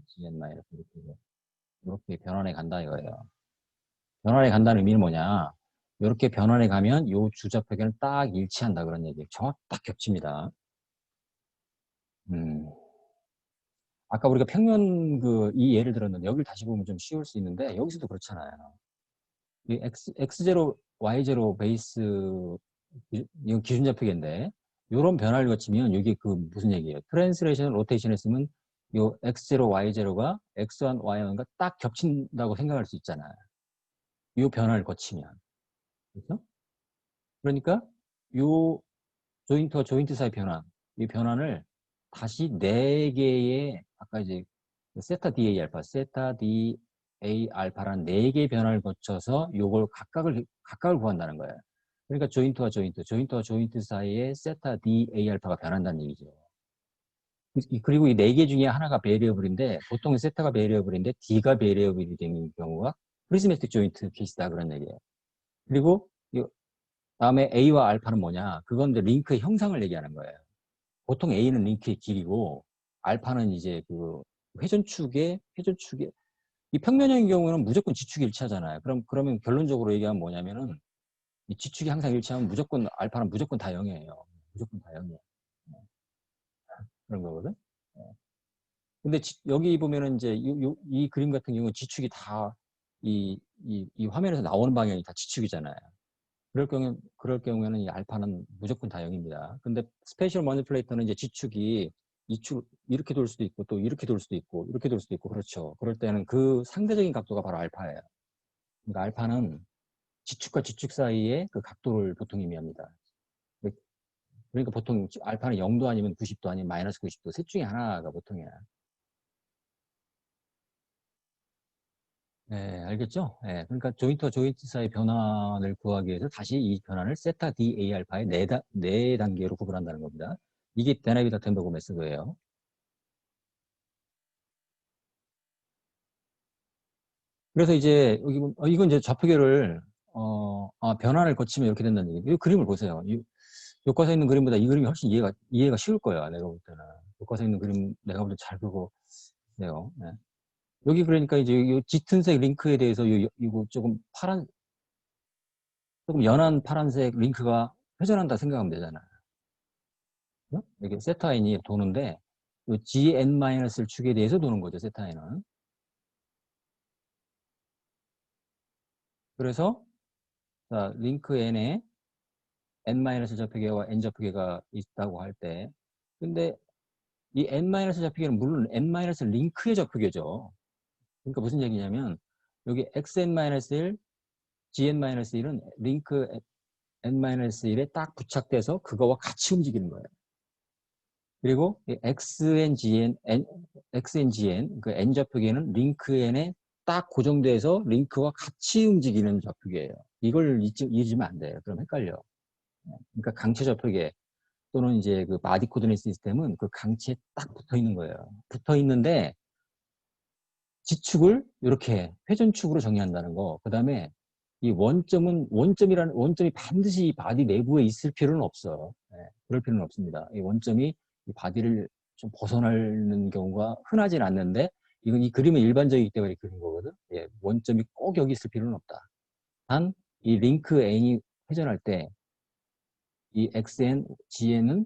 gn- 이렇게 변환해 간다 이거예요. 변환해 간다는 의미는 뭐냐? 이렇게 변환해 가면 이 주좌표계는 딱 일치한다 그런 얘기예요. 정확 딱 겹칩니다. 아까 우리가 평면 이 예를 들었는데 여기를 다시 보면 좀 쉬울 수 있는데 여기서도 그렇잖아요. 이 X0, Y0 베이스 이건 기준좌표계인데 이런 변화를 거치면 이게 무슨 얘기예요? 트랜스레이션 로테이션 했으면 요 X0, Y0가 X1, Y1과 딱 겹친다고 생각할 수 있잖아요. 이 변화를 거치면. 그렇죠? 그러니까 요 조인트와 조인트 사이 변환, 이 변환을 다시 4개의 아까 이제 세타 DA 알파, 세타 DA 알파라는 4개의 변화를 거쳐서 요걸 각각을 구한다는 거예요. 그러니까 조인트와 조인트 사이에 세타 DA 알파가 변한다는 얘기죠. 그리고 이 4개 중에 하나가 베리어블인데 보통 세타가 베리어블인데 D가 베리어블이 되는 경우가 프리즈매틱 조인트 케이스다 그런 얘기예요. 그리고 다음에 A와 알파는 뭐냐? 그건 이제 링크의 형상을 얘기하는 거예요. 보통 A는 링크의 길이고 알파는 이제 그 회전축의 이 평면형인 경우는 무조건 지축이 일치하잖아요. 그러면 결론적으로 얘기하면 뭐냐면은 이 지축이 항상 일치하면 무조건 알파는 무조건 다 0이에요. 무조건 다 0이에요. 그런 거거든. 근데 여기 보면은 이제 이 그림 같은 경우는 지축이 다 이 화면에서 나오는 방향이 다 지축이잖아요. 그럴 경우에는 이 알파는 무조건 다 0입니다. 근데 스페셜 머니플레이터는 이제 지축이 이렇게 돌 수도 있고 또 이렇게 돌 수도 있고 이렇게 돌 수도 있고 그렇죠. 그럴 때는 그 상대적인 각도가 바로 알파예요. 그러니까 알파는 지축과 지축 사이의 그 각도를 보통 의미합니다. 그러니까 보통 알파는 0도 아니면 90도 아니면 마이너스 90도 셋 중에 하나가 보통이야. 네, 알겠죠? 네, 그러니까 조인트와 조인트 사이 변환을 구하기 위해서 다시 이 변환을 세타 D A 알파의 네 단계로 구분한다는 겁니다. 이게 데나비다 템버그 메소드예요. 그래서 이제 이건 이제 좌표계를 변환을 거치면 이렇게 된다는 얘기. 이 그림을 보세요. 교과서에 있는 그림보다 이 그림이 훨씬 이해가 쉬울 거야. 내가 볼 때는 교과서에 있는 그림 내가 볼 때 잘 그거 네요. 네. 여기 그러니까 이제 이 짙은색 링크에 대해서 이거 조금 연한 파란색 링크가 회전한다 생각하면 되잖아요. 이게 세타인이 도는데 이 gn- 축에 대해서 도는 거죠. 세타인은. 그래서 자, 링크 n에 n-좌표계와 n좌표계가 있다고 할 때 근데 이 n-좌표계는 물론 n-링크의 좌표계죠. 그러니까 무슨 얘기냐면 여기 xn-1, gn-1은 링크 n-1에 딱 부착돼서 그거와 같이 움직이는 거예요. 그리고 xngn, 그 n좌표계는 링크 n에 딱 고정돼서 링크와 같이 움직이는 좌표계예요. 이걸 잊으면 안 돼요. 그럼 헷갈려. 그러니까 강체 좌표계 또는 이제 그 바디 코디네이트 시스템은 그 강체에 딱 붙어 있는 거예요. 붙어 있는데 지축을 이렇게 회전축으로 정의한다는 거. 그 다음에 이 원점이 반드시 이 바디 내부에 있을 필요는 없어. 네, 그럴 필요는 없습니다. 이 원점이 이 바디를 좀 벗어나는 경우가 흔하진 않는데 이건 이 그림은 일반적이기 때문에 그린 거거든. 예, 원점이 꼭 여기 있을 필요는 없다. 단 이 링크 n이 회전할 때 이 xn, gn은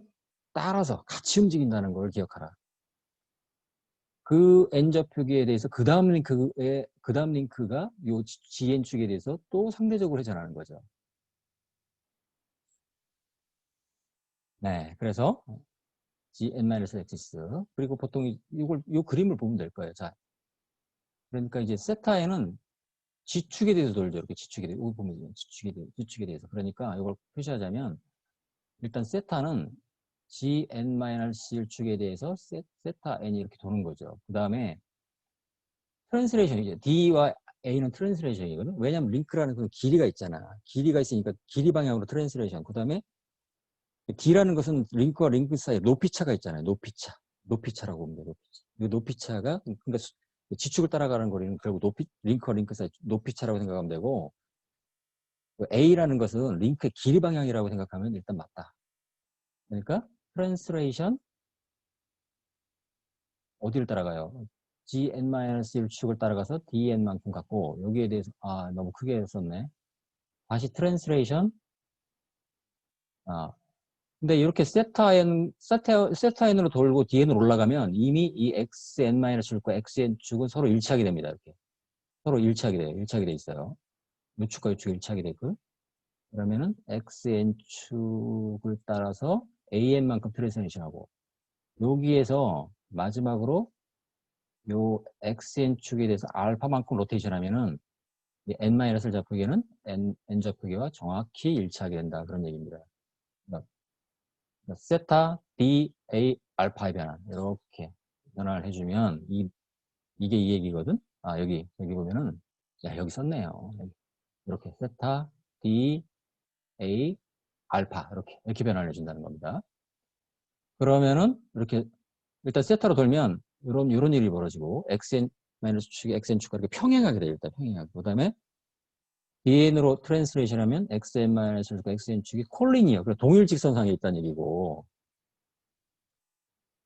따라서 같이 움직인다는 걸 기억하라. 그 n좌표계에 대해서 그 다음 링크가 요 gn축에 대해서 또 상대적으로 회전하는 거죠. 네, 그래서 gn-x 그리고 보통 요 그림을 보면 될 거예요. 자, 그러니까 이제 세타에는 지축에 대해서 돌죠. 이렇게 지축에 대해서 보면 지축에 대해서 그러니까 이걸 표시하자면 일단 세타는 gn-1축에 대해서 세타 n이 이렇게 도는 거죠. 그 다음에 트랜스레이션이죠. D와 A는 트랜스레이션이거든. 왜냐하면 링크라는 그 길이가 있잖아. 길이가 있으니까 길이 방향으로 트랜스레이션. 그 다음에 D라는 것은 링크와 링크 사이에 높이차가 있잖아요. 높이차라고 보면 돼요. 높이차. 이 높이차가 그러니까 지축을 따라가는 거리는 결국 링크와 링크 사이 높이차라고 생각하면 되고 A라는 것은 링크의 길이 방향이라고 생각하면 일단 맞다. 그러니까 트랜스레이션 어디를 따라가요? gn-1 축을 따라가서 dn만큼 갖고 여기에 대해서 너무 크게 썼네. 다시 트랜스레이션 근데 이렇게 세타n으로 돌고 dn으로 올라가면 이미 이 xn-축과 xn축은 서로 일치하게 됩니다. 이렇게 서로 일치하게 돼요. 일치하게 돼 있어요. 요축과 요축이 일치하게 되고 그러면은 xn축을 따라서 an만큼 트랜스레이션하고 여기에서 마지막으로 요 xn축에 대해서 알파만큼 로테이션 하면은 n-를 좌표계는 n좌표계와 정확히 일치하게 된다. 그런 얘기입니다. 세타, D, A, 알파의 변환. 이렇게 변환을 해주면 이게 이 얘기거든. 여기 보면은 여기 썼네요. 이렇게 세타, D, A, 알파 이렇게 변환을 해준다는 겁니다. 그러면은 이렇게 일단 세타로 돌면 이런 일이 벌어지고 XN-축이 XN축과 이렇게 평행하게 돼요. 일단 평행하게. 그 다음에 DN으로 트랜스레이션 하면 XN-축과 XN축이 콜린이요. 그러니까 동일 직선상에 있다는 얘기고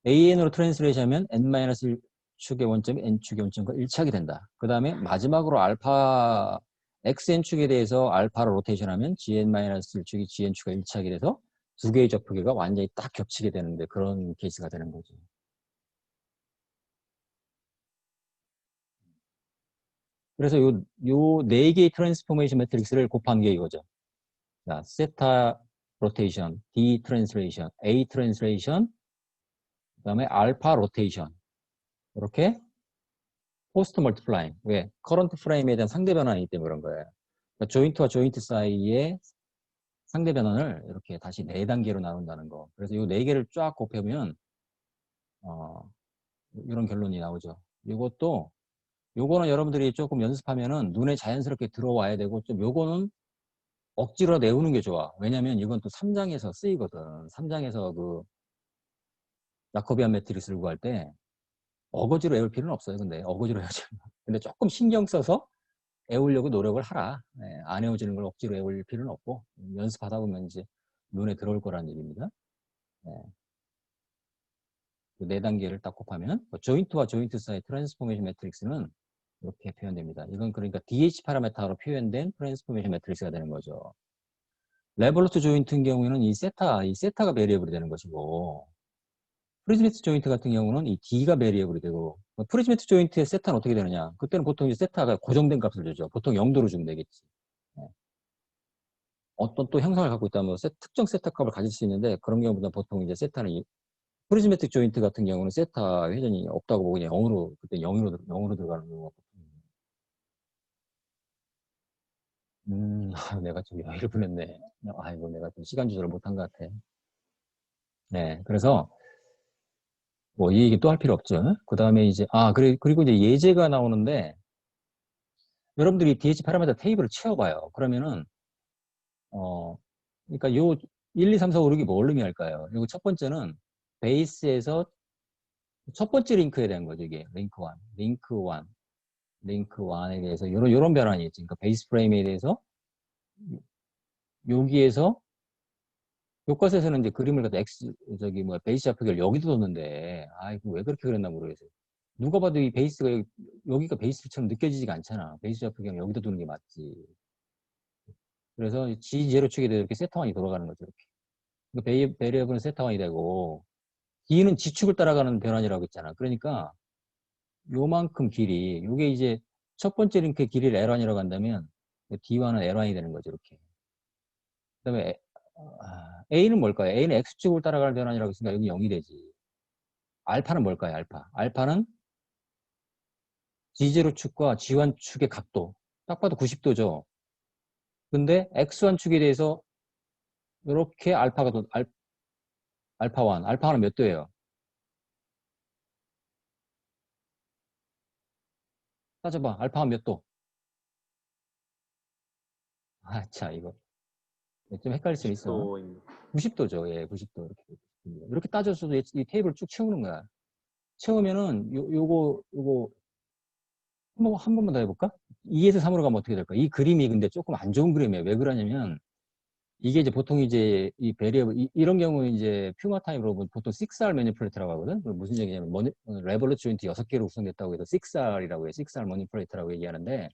AN으로 트랜스레이션 하면 N-1축의 원점이 N축의 원점과 일치하게 된다. 그 다음에 마지막으로 알파 XN축에 대해서 알파로 로테이션 하면 GN-1축이 GN축과 일치하게 돼서 두 개의 접촉계가 완전히 딱 겹치게 되는데 그런 케이스가 되는 거죠. 그래서 요 네 개의 트랜스포메이션 매트릭스를 곱한 게 이거죠. 자, 세타 로테이션, D 트랜스레이션, A 트랜스레이션, 그 다음에 알파 로테이션. 이렇게 포스트 멀티플라잉. 왜? 커런트 프레임에 대한 상대 변환이기 때문에 그런 거예요. 그러니까 조인트와 조인트 사이의 상대 변환을 이렇게 다시 4단계로 나눈다는 거. 그래서 이 4개를 쫙 곱하면 이런 결론이 나오죠. 요거는 여러분들이 조금 연습하면은 눈에 자연스럽게 들어와야 되고 좀 요거는 억지로 내우는 게 좋아. 왜냐면 이건 또 3장에서 쓰이거든. 3장에서 그 야코비안 매트릭스를 구할 때 어거지로 외울 필요는 없어요. 근데 어거지로 해야지. 근데 조금 신경 써서 외우려고 노력을 하라. 네, 안 외워지는 걸 억지로 외울 필요는 없고 연습하다 보면 이제 눈에 들어올 거라는 얘기입니다. 네. 그 4단계를 딱 곱하면 조인트와 조인트 사이 트랜스포메이션 매트릭스는 이렇게 표현됩니다. 이건 그러니까 DH 파라메타로 표현된 트랜스포메이션 매트릭스가 되는 거죠. 레볼루트 조인트인 경우에는 이 세타가 베리어블이 되는 것이고 프리즈매트 조인트 같은 경우는 이 D가 베리어블이 되고 프리즈매트 조인트의 세타는 어떻게 되느냐? 그때는 보통 이제 세타가 고정된 값을 주죠. 보통 0도로 주면 되겠지. 네. 어떤 또 형상을 갖고 있다면 특정 세타 값을 가질 수 있는데 그런 경우보다 보통 이제 세타는 프리즈매틱 조인트 같은 경우는 세타 회전이 없다고 보고 그냥 0으로 그때 0으로 들어가는 경우가 내가 좀 여유를 부렸네. 아이고 내가 좀 시간 조절을 못한 것 같아. 네, 그래서 뭐 이 얘기 또 할 필요 없죠. 그 다음에 이제 그리고 이제 예제가 나오는데 여러분들이 DH 파라미터 테이블을 채워봐요. 그러면은 그러니까 요 1, 2, 3, 4, 5, 6이 뭘 의미할까요? 그리고 첫 번째는 베이스에서 첫 번째 링크에 대한 거죠. 이게 링크 1에 대해서 요런 변환이 있지. 그러니까 베이스 프레임에 대해서 여기에서 교과서에서는 이제 그림을 갖다 베이스 좌표계를 여기도 뒀는데 아이고 왜 그렇게 그랬나 모르겠어요. 누가 봐도 이 베이스가 여기가 베이스처럼 느껴지지가 않잖아. 베이스 좌표계는 여기다 두는 게 맞지. 그래서 G0 축에 대해서 이렇게 세타원이 돌아가는 거죠. 이렇게. 베리어블은 세타원이 되고 D는 G축을 따라가는 변환이라고 했잖아. 그러니까 요만큼 길이, 요게 이제 첫 번째 링크의 길이를 L1이라고 한다면 D1은 L1이 되는 거죠. 이렇게. 그 다음에 A는 뭘까요? A는 X축을 따라가는 변환이라고 했으니까 여기 0이 되지. 알파는 뭘까요? 알파는 G0 축과 G1 축의 각도. 딱 봐도 90도죠. 근데 X1 축에 대해서 이렇게 알파1은 몇 도예요? 따져봐. 알파1 몇 도? 자, 이거. 좀 헷갈릴 수 있어. 90도죠. 예, 90도. 이렇게 따져서도 이 테이블을 쭉 채우는 거야. 채우면은, 요거, 한 번만 더 해볼까? 2에서 3으로 가면 어떻게 될까? 이 그림이 근데 조금 안 좋은 그림이에요. 왜 그러냐면, 이게 이제 보통 이제 이 베리어블, 이런 경우는 이제 퓨마 타입으로 보통 6R 매니플레이터라고 하거든? 무슨 얘기냐면, 레볼루트 조인트 6개로 구성됐다고 해서 6R이라고 해요. 6R 매니플레이터라고 얘기하는데,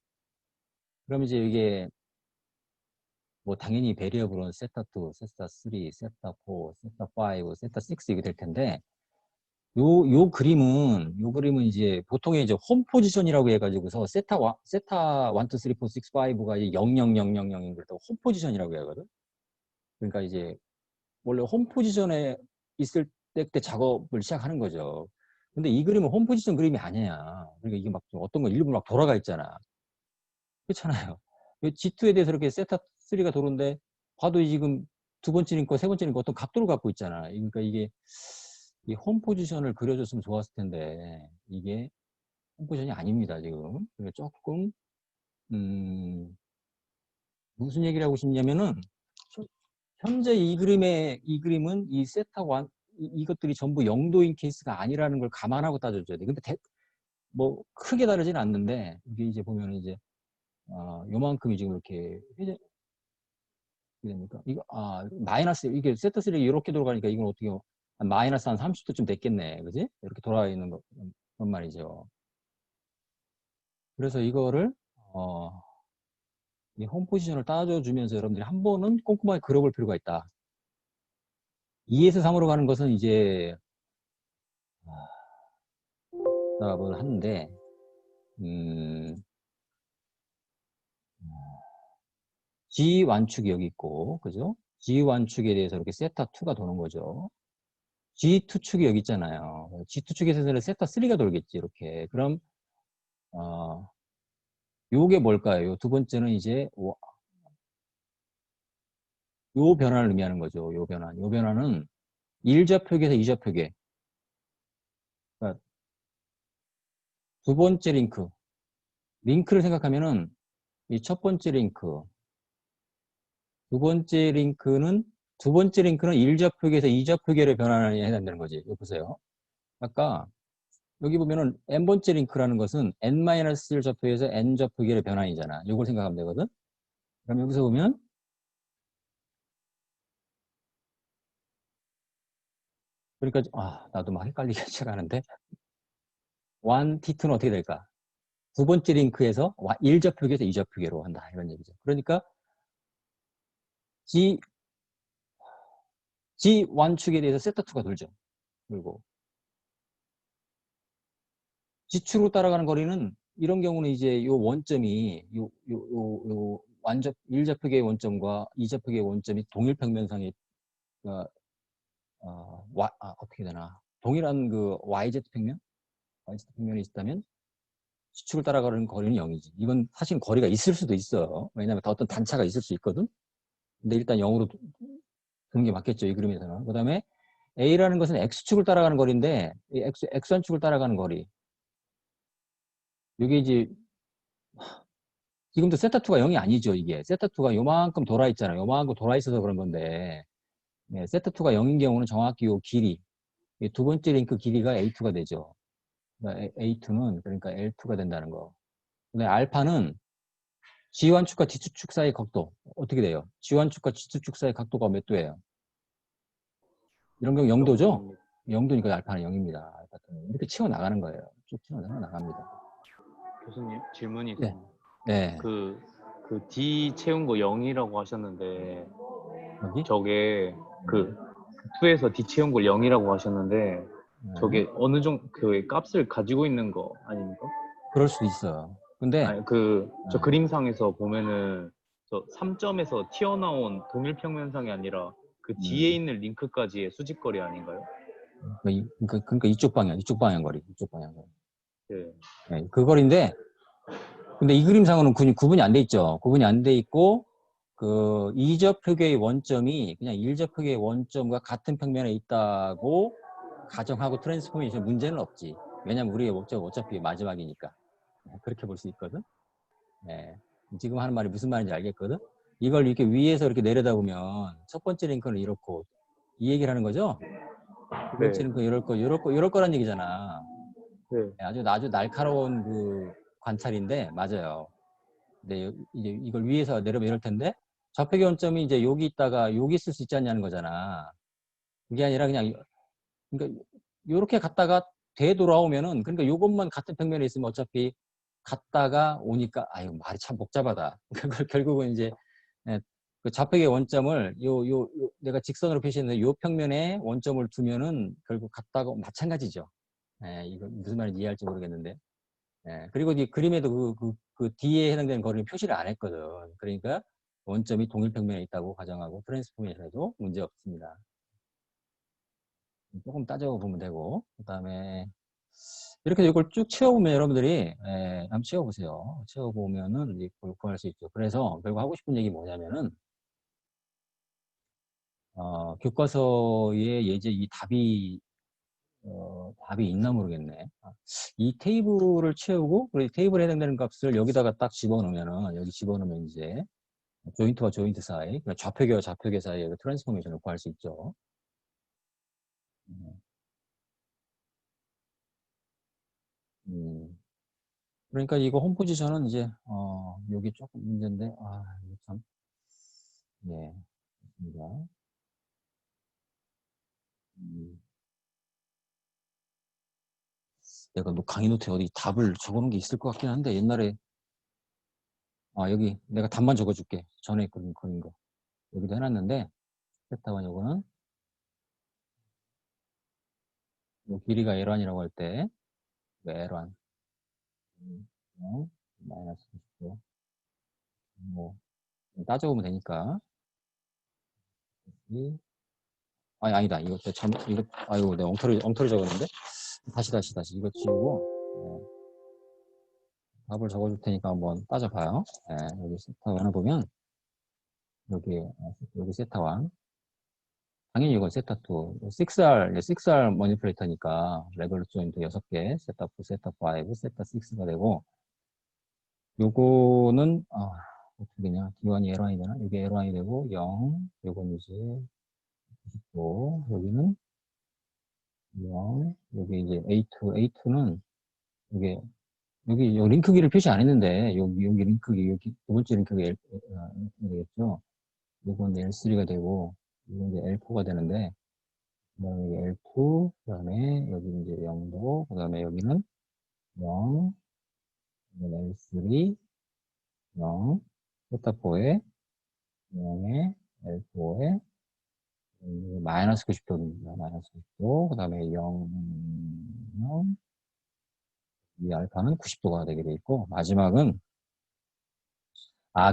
그럼 이제 이게 뭐 당연히 베리어블은 세타2, 세타3, 세타4, 세타5, 세타6 이게 될 텐데 요 그림은 이제 보통의 이제 홈 포지션이라고 해가지고서 세타 1, 2, 3, 4, 5가 00000인 걸 또 홈 포지션이라고 하거든. 그러니까 이제 원래 홈 포지션에 있을 때 작업을 시작하는 거죠. 근데 이 그림은 홈 포지션 그림이 아니야. 그러니까 이게 막 어떤 거 일부러 막 돌아가 있잖아. 그렇잖아요. G2에 대해서 이렇게 세타3가 도는데 봐도 지금 두 번째 링크, 세 번째 링크 어떤 각도를 갖고 있잖아. 그러니까 이게 이 홈 포지션을 그려줬으면 좋았을 텐데 이게 홈 포지션이 아닙니다, 지금. 그러니까 조금 무슨 얘기를 하고 싶냐면은 현재 이 그림은 이 세타1 이것들이 전부 0도인 케이스가 아니라는 걸 감안하고 따져줘야 돼. 근데 뭐 크게 다르진 않는데 이게 이제 보면 이제 요만큼이 지금 이렇게 됩니까? 이거 마이너스 이게 세타3 이렇게 돌아가니까 이건 어떻게 마이너스 한 30도쯤 됐겠네. 그지? 이렇게 돌아와 있는 그런 말이죠. 그래서 이거를, 이 홈 포지션을 따져주면서 여러분들이 한 번은 꼼꼼하게 그려볼 필요가 있다. 2에서 3으로 가는 것은 이제, 뭘 하는데, G 완축이 여기 있고, 그죠? G 완축에 대해서 이렇게 세타 2가 도는 거죠. G2 축이 여기 있잖아요. G2 축에서는 세타 3가 돌겠지, 이렇게. 그럼, 요게 뭘까요? 요 두 번째는 이제, 요 변화를 의미하는 거죠. 요 변화. 요 변화는 1좌표계에서 2좌표계. 그러니까 두 번째 링크. 링크를 생각하면은, 이 첫 번째 링크, 두 번째 링크는 1좌표계에서 2좌표계로 변환을 해야 된다는 거지. 이거 보세요. 아까 여기 보면은 n번째 링크라는 것은 n-1좌표에서 n좌표계로 변환이잖아. 이걸 생각하면 되거든. 그럼 여기서 보면 그러니까 나도 막 헷갈리기 시작하는데 1 t2는 어떻게 될까? 두 번째 링크에서 1좌표계에서 2좌표계로 한다. 이런 얘기죠. 그러니까 G1축에 대해서 세타2가 돌죠. 그리고 G축으로 따라가는 거리는 이런 경우는 이제 요 원점이 요 완접 1좌표계의 원점과 2좌표계의 원점이 동일 평면상에 어떻게 되나 동일한 그 YZ 평면? YZ 평면이 있다면 G축을 따라가는 거리는 0이지. 이건 사실 거리가 있을 수도 있어요. 왜냐하면 어떤 단차가 있을 수 있거든. 근데 일단 0으로 두는 게 맞겠죠. 이 그림에서는. 그 다음에 A라는 것은 X축을 따라가는 거리인데 이 X1축을 따라가는 거리. 이게 이제 지금도 세타2가 0이 아니죠. 이게 세타2가 요만큼 돌아 있잖아요. 요만큼 돌아 있어서 그런 건데 세타2가 0인 경우는 정확히 요 길이 두 번째 링크 길이가 A2가 되죠. A2는 그러니까 L2가 된다는 거. 근데 알파는 G1축과 G2축 사이의 각도 어떻게 돼요? G1축과 G2축 사이의 각도가 몇 도예요? 이런 경우 0도죠? 0도니까 알파는 0입니다. 이렇게 치워나가는 거예요. 쭉 치워나갑니다. 교수님 질문이 네. 있습니다. 네. 그 D 채운 거 0이라고 하셨는데 여기? 저게 그 2에서 D 채운 걸 0이라고 하셨는데 네. 저게 어느 정도 그 값을 가지고 있는 거 아닙니까? 그럴 수도 있어요. 근데 아니 저 그림상에서 보면은 저 3점에서 튀어나온 동일 평면상이 아니라 그 뒤에 있는 링크까지의 수직거리 아닌가요? 그러니까 이쪽 방향 거리. 네. 네, 그 거리인데, 근데 이 그림상으로는 구분이 안 돼 있죠. 구분이 안 돼 있고, 그 이좌표계의 원점이 그냥 일좌표계의 원점과 같은 평면에 있다고 가정하고 트랜스포메이션 문제는 없지. 왜냐면 우리의 목적 어차피 마지막이니까. 그렇게 볼 수 있거든. 네. 지금 하는 말이 무슨 말인지 알겠거든. 이걸 이렇게 위에서 이렇게 내려다보면 첫 번째 링크는 이렇고 이 얘기를 하는 거죠. 두 번째 링크 이럴 거란 얘기잖아. 네. 아주 날카로운 그 관찰인데 맞아요. 근데 이제 이걸 위에서 내려면 이럴 텐데 좌표계 원점이 이제 여기 있다가 여기 있을 수 있지 않냐는 거잖아. 그게 아니라 그냥 그러니까 요렇게 갔다가 되돌아오면은 그러니까 요것만 같은 평면에 있으면 어차피 갔다가 오니까 말이 참 복잡하다. 그걸 결국은 이제 그 좌표계 원점을 내가 직선으로 표시했는데 요 평면에 원점을 두면은 결국 갔다가 마찬가지죠. 이거 무슨 말인지 이해할지 모르겠는데. 그리고 이 그림에도 그 D에 해당되는 거리는 표시를 안 했거든. 그러니까 원점이 동일 평면에 있다고 가정하고 트랜스포메이션에도 문제 없습니다. 조금 따져보면 되고, 그 다음에 이렇게 이걸 쭉 채워보면 여러분들이 한번 채워보세요. 채워보면은 이제 그걸 구할 수 있죠. 그래서 결국 하고 싶은 얘기 뭐냐면은 교과서에 예제 이 답이 있나 모르겠네. 이 테이블을 채우고, 그리고 테이블에 해당되는 값을 여기다가 딱 집어넣으면은, 여기 집어넣으면 이제, 조인트와 조인트 사이, 그러니까 좌표계와 좌표계 사이의 그 트랜스포메이션을 구할 수 있죠. 그러니까 이거 홈 포지션은 이제, 여기 조금 문제인데, 이거 참, 예, 좋습니다. 내가 강의 노트에 어디 답을 적어놓은 게 있을 것 같긴 한데 옛날에 여기 내가 답만 적어줄게. 전에 그린 거 여기도 해놨는데 세타1 요거는 요 길이가 L1이라고 할 때 L1 마이너스 90도 뭐 따져보면 되니까 아니다 이거 잘못 이거 아이고 내가 엉터리 적었는데 다시 이거 지우고 답을 적어줄 테니까 한번 따져봐요. 여기 세타1을 보면 여기 세타1 당연히 이건 세타2 6R 머니플레이터니까 레벨 조인트 6개 세타4 세타5 세타6가 되고 요거는 어떻게 되냐 D1이 L1이 되나 이게 L1이 되고 0 요건 이제 90도 여기는 0 여기 이제 A2는 여기 링크기를 표시 안 했는데 여기 링크기 여기 두 번째 링크기 되겠죠. 이건 L3가 되고 이건 이제 L4가 되는데 그다음에 L2 그다음에 여기 이제 0도 그다음에 여기는 0 L3 0 세타4에 0에 L4에 마이너스 90도입니다. 마이너스 90도 그 다음에 0 이 알파는 90도가 되게 돼 있고 마지막은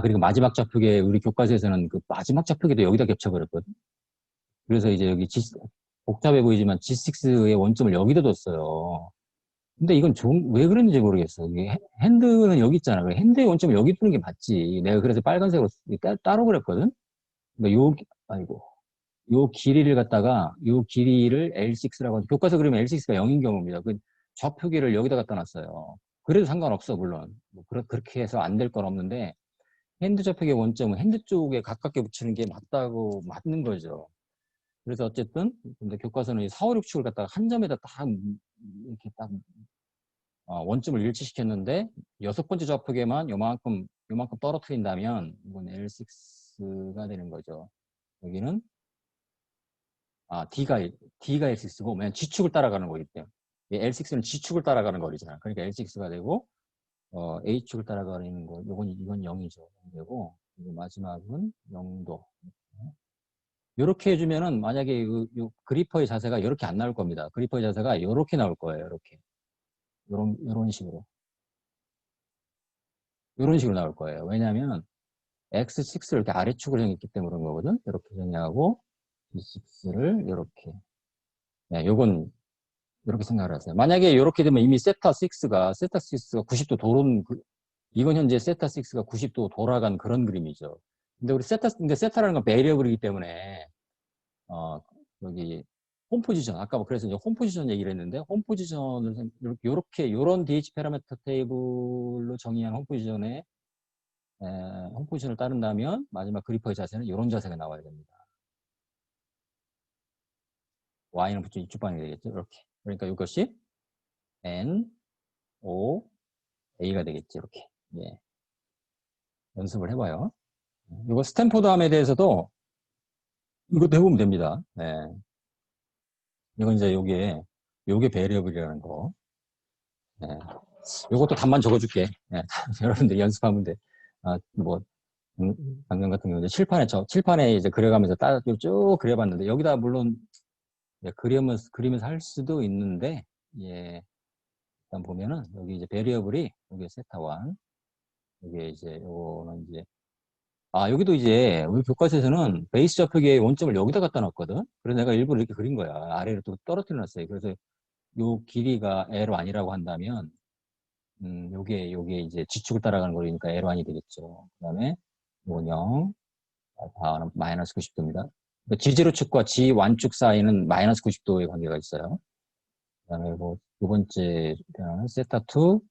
그리고 마지막 좌표계 우리 교과서에서는 그 마지막 좌표계도 여기다 겹쳐버렸거든. 그래서 이제 여기 복잡해 보이지만 G6의 원점을 여기다 뒀어요. 근데 이건 왜 그랬는지 모르겠어. 이게 핸드는 여기 있잖아. 핸드의 원점을 여기 두는 게 맞지. 내가 그래서 빨간색으로 따로 그랬거든. 그러니까 요 길이를 갖다가 요 길이를 L6라고 하죠. 교과서 그러면 L6가 0인 경우입니다. 그 좌표계를 여기다 갖다 놨어요. 그래도 상관없어 물론. 그렇게 해서 안 될 건 없는데 핸드 좌표계 원점은 핸드 쪽에 가깝게 붙이는 게 맞는 거죠. 그래서 어쨌든 근데 교과서는 4, 5, 6축을 갖다가 한 점에다 딱 이렇게 딱 원점을 일치시켰는데 6번째 좌표계만 요만큼 떨어뜨린다면 이건 L6가 되는 거죠. 여기는 D가 L6고 왜냐면 G축을 따라가는 거기 때문에 L6는 G축을 따라가는 거리잖아. 그러니까 L6가 되고 A축을 따라가는 거 이건 0이죠. 되고 그리고 마지막은 0도. 이렇게 해주면은 만약에 요 그리퍼의 자세가 이렇게 안 나올 겁니다. 그리퍼의 자세가 이렇게 나올 거예요. 이렇게 이런 식으로 나올 거예요. 왜냐하면 X6를 이렇게 아래축으로 정했기 때문에 그런 거거든. 이렇게 정리하고 B6를 이렇게 요건 이렇게 생각을 하세요. 만약에 이렇게 되면 이미 세타6가 90도 이건 현재 세타6가 90도 돌아간 그런 그림이죠. 근데 근데 세타라는 건 베리어블이기 때문에 여기 홈 포지션 아까 그래서 이제 홈 포지션 얘기를 했는데 홈 포지션을 요런 DH 파라미터 테이블로 정의한 홈 포지션을 따른다면 마지막 그리퍼의 자세는 이런 자세가 나와야 됩니다. Y는 부처 이쪽 방향이 되겠죠. 이렇게. 그러니까 이것이 N, O, A가 되겠죠. 이렇게. 연습을 해봐요. 이거 스탠포드함에 대해서도 이것도 해보면 됩니다. 이건 이제 요게 베리어블이라는 거. 요것도 답만 적어줄게. 여러분들이 연습하면 돼. 방금 같은 경우는 칠판에 이제 그려가면서 쭉 그려봤는데, 여기다 물론, 그리면서 할 수도 있는데, 일단 보면은, 여기 이제 베리어블이, 여기 세타1, 여기 이제, 요거는 이제, 여기도 이제, 우리 교과서에서는 베이스 좌표계의 원점을 여기다 갖다 놨거든? 그래서 내가 일부러 이렇게 그린 거야. 아래로 또 떨어뜨려 놨어요. 그래서 요 길이가 L1이라고 한다면, 요게 이제 G축을 따라가는 거니까 L1이 되겠죠. 그 다음에, 요건 0, 알파는 마이너스 90도입니다. G0축과 G1축 사이는 마이너스 90도의 관계가 있어요. 그 다음에 두 번째 변화는 세타2,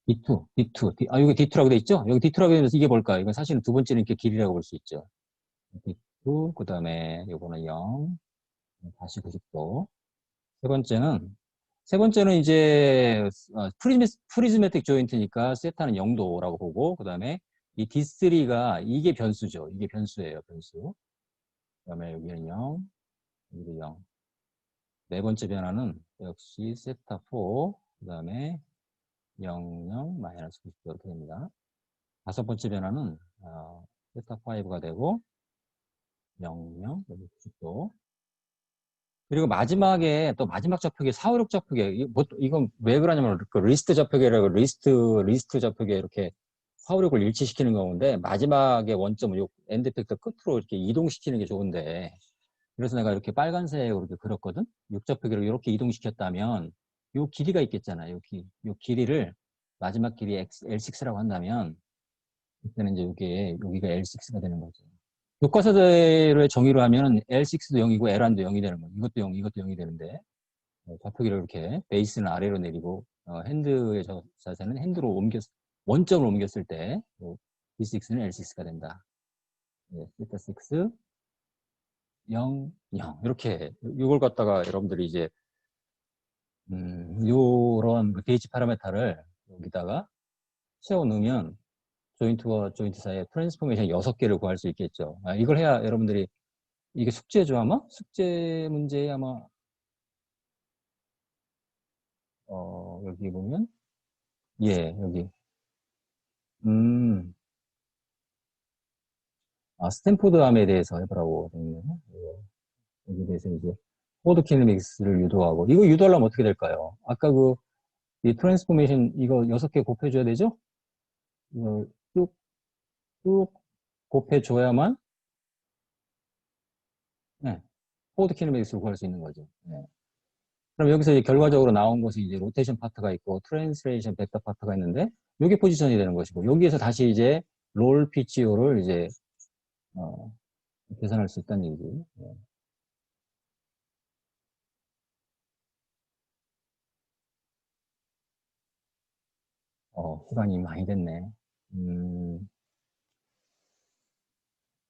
D2. 여기 D2라고 돼 있죠? 여기 D2라고 되면서 이게 뭘까? 이건 사실은 두 번째는 이렇게 길이라고 볼 수 있죠. D2, 그 다음에 요거는 0, 다시 90도. 세 번째는 이제 프리즈매틱 조인트니까 세타는 0도라고 보고, 그 다음에 이 D3가 이게 변수죠. 이게 변수예요, 변수. 그 다음에 여기는 0, 여기도 0. 네 번째 변화는 역시 세타 4, 그 다음에 00 마이너스 90도 이렇게 됩니다. 다섯 번째 변화는 세타 5가 되고 00 90도. 그리고 마지막에 또 마지막 좌표계 4, 5, 6 좌표계 이건 왜 그러냐면 그 리스트 좌표계라고 리스트 좌표계 이렇게 4, 5, 6을 일치시키는 건데 마지막에 원점을 요 엔드 팩터 끝으로 이렇게 이동시키는 게 좋은데 그래서 내가 이렇게 빨간색으로 이렇게 그렸거든. 6좌표계를 이렇게 이동시켰다면 요 길이가 있겠잖아요. 요 길이를 마지막 길이 L6라고 한다면 그때는 이제 여기가 L6가 되는 거죠. 교과서대로의 정의로 하면 L6도 0이고 L1도 0이 되는 거예요. 이것도 0, 이것도 0이 되는데 좌표기를 이렇게 베이스는 아래로 내리고 핸드의 자세는 핸드로 원점을 옮겼을 때 B6는 L6가 된다. 세타 6, 0, 0 이렇게 이걸 갖다가 여러분들이 이제 요런 베이지 파라메타를 여기다가 채워 넣으면 조인트와 조인트 사이에 트랜스포메이션 6개를 구할 수 있겠죠. 이걸 해야 여러분들이 이게 숙제죠 아마? 숙제 문제에 아마 여기 보면 여기 스탠포드암에 대해서 해보라고 되어 있네요. 여기에 대해서 이제 포드 키네믹스를 유도하고 이거 유도하려면 어떻게 될까요? 아까 이 트랜스포메이션 이거 6개 곱해줘야 되죠? 이걸 쭉 곱해줘야만 포드 키네믹스를 구할 수 있는 거죠. 그럼 여기서 이제 결과적으로 나온 것이 이제 로테이션 파트가 있고 트랜스레이션 벡터 파트가 있는데 이게 포지션이 되는 것이고 여기에서 다시 이제 롤 PCO를 이제 계산할 수 있다는 얘기죠. 시간이 많이 됐네.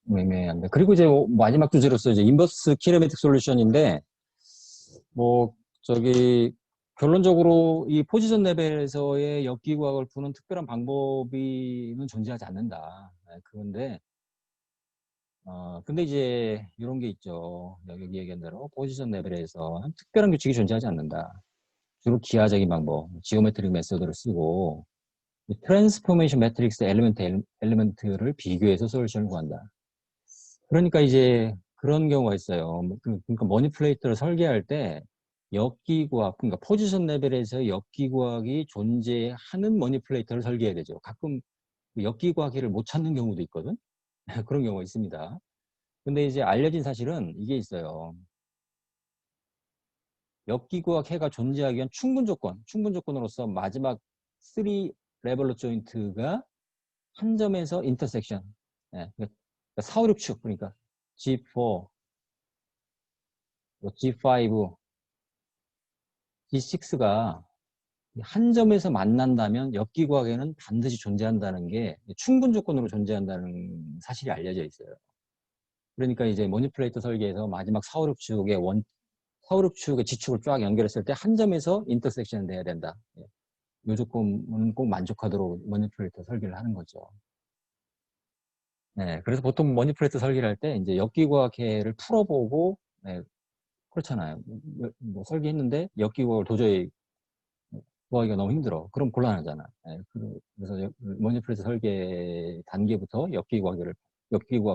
애매한데. 그리고 이제 마지막 주제로서 이제 인버스 키네매틱 솔루션인데, 결론적으로 이 포지션 레벨에서의 역기구학을 푸는 특별한 방법은 존재하지 않는다. 그런데, 근데 이제 이런 게 있죠. 여기 얘기한 대로 포지션 레벨에서 특별한 규칙이 존재하지 않는다. 주로 기하적인 방법, 지오메트릭 메소드를 쓰고, 트랜스포메이션 매트릭스 엘리먼트를 비교해서 솔루션을 구한다. 그러니까 이제 그런 경우가 있어요. 그러니까 머니플레이터를 설계할 때 역기구학, 그러니까 포지션 레벨에서 역기구학이 존재하는 머니플레이터를 설계해야 되죠. 가끔 역기구학기를 못 찾는 경우도 있거든. 그런 경우가 있습니다. 근데 이제 알려진 사실은 이게 있어요. 역기구학해가 존재하기 위한 충분 조건으로서 마지막 3 레벨로 조인트가 한 점에서 인터섹션. 그러니까 4, 5, 6축, 그러니까 G4, G5, G6가 한 점에서 만난다면 역기구학에는 반드시 존재한다는 게 충분 조건으로 존재한다는 사실이 알려져 있어요. 그러니까 이제 머니플레이터 설계에서 마지막 4, 5, 6축의 4, 5, 6축의 지축을 쫙 연결했을 때 한 점에서 인터섹션이 돼야 된다. 이 조건은 꼭 만족하도록 머니플레이터 설계를 하는 거죠. 그래서 보통 머니플레이터 설계를 할 때 이제 역기구학회를 풀어보고 그렇잖아요. 설계했는데 역기구학을 도저히 구하기가 너무 힘들어. 그럼 곤란하잖아. 그래서 머니플레이터 설계 단계부터 역기구학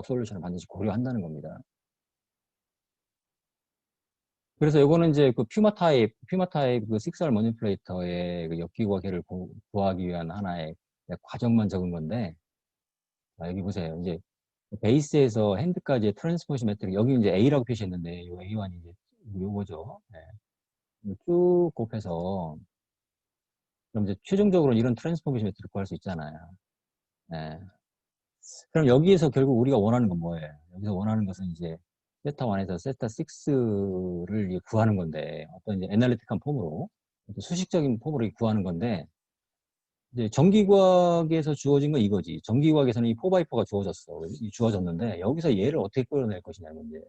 솔루션을 반드시 고려한다는 겁니다. 그래서 이거는 이제 그 퓨마 타입 그 6R 머니플레이터의 그 역기구학회를 구하기 위한 하나의 과정만 적은 건데, 여기 보세요. 이제 베이스에서 핸드까지의 트랜스포메이션 매트릭, 여기 이제 A라고 표시했는데, 이 A1이 이제 요거죠. 쭉 곱해서, 그럼 이제 최종적으로 이런 트랜스포메이션 매트릭 구할 수 있잖아요. 그럼 여기에서 결국 우리가 원하는 건 뭐예요? 여기서 원하는 것은 이제 세타 1에서 세타 6를 구하는 건데, 어떤 이제 애널리틱한 폼으로, 수식적인 폼으로 구하는 건데, 이제 전기과학에서 주어진 건 이거지. 전기과학에서는 이 4x4가 주어졌는데 여기서 얘를 어떻게 끌어낼 것이냐 문제.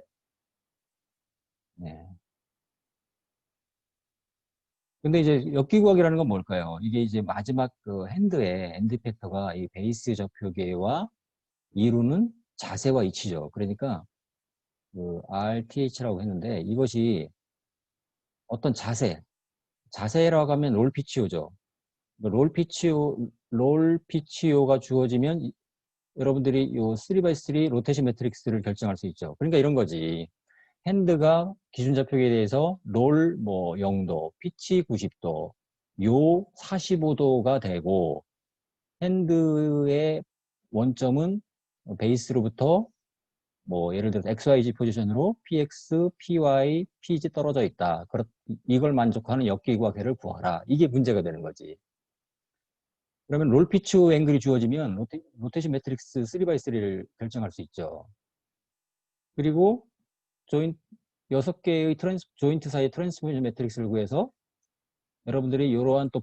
근데 이제 역기구학이라는 건 뭘까요? 이게 이제 마지막 그 핸드의 엔드 팩터가 이 베이스 좌표계와 이루는 자세와 이치죠. 그러니까 그 RTH라고 했는데 이것이 어떤 자세, 자세라고 하면 롤 PCO죠. 롤 PCO가 주어지면 여러분들이 요 3x3 로테이션 매트릭스를 결정할 수 있죠. 그러니까 이런 거지. 핸드가 기준 좌표에 대해서 롤 뭐 0도, 피치 90도, 요 45도가 되고 핸드의 원점은 베이스로부터 뭐 예를 들어서 XYZ 포지션으로 PX, PY, PZ 떨어져 있다. 이걸 만족하는 역기구화계를 구하라. 이게 문제가 되는 거지. 그러면 롤 피치 앵글이 주어지면 로테이션 매트릭스 3x3를 결정할 수 있죠. 그리고 여섯 개의 조인트 사이 트랜스포지션 매트릭스를 구해서 여러분들이 이러한 또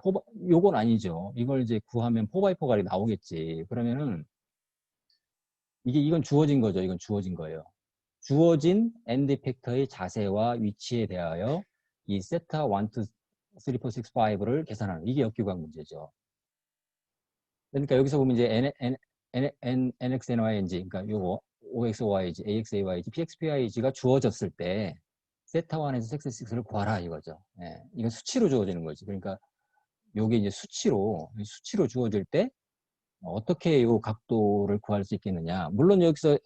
요건 아니죠. 이걸 이제 구하면 4x4가 나오겠지. 그러면은 이건 주어진 거죠. 이건 주어진 거예요. 주어진 엔드 이펙터의 자세와 위치에 대하여 이 세타 1, 2, 3, 4, 6, 5를 계산하는 이게 역기구학 문제죠. 그러니까 여기서 보면 이제 NXNYNG 그러니까 요거 OXOYG, AXAYG, PXPYG가 주어졌을 때 세타 1에서 섹스 6를 구하라 이거죠. 예, 이건 수치로 주어지는 거지. 그러니까 요게 이제 수치로 주어질 때 어떻게 요 각도를 구할 수 있겠느냐. 물론 여기서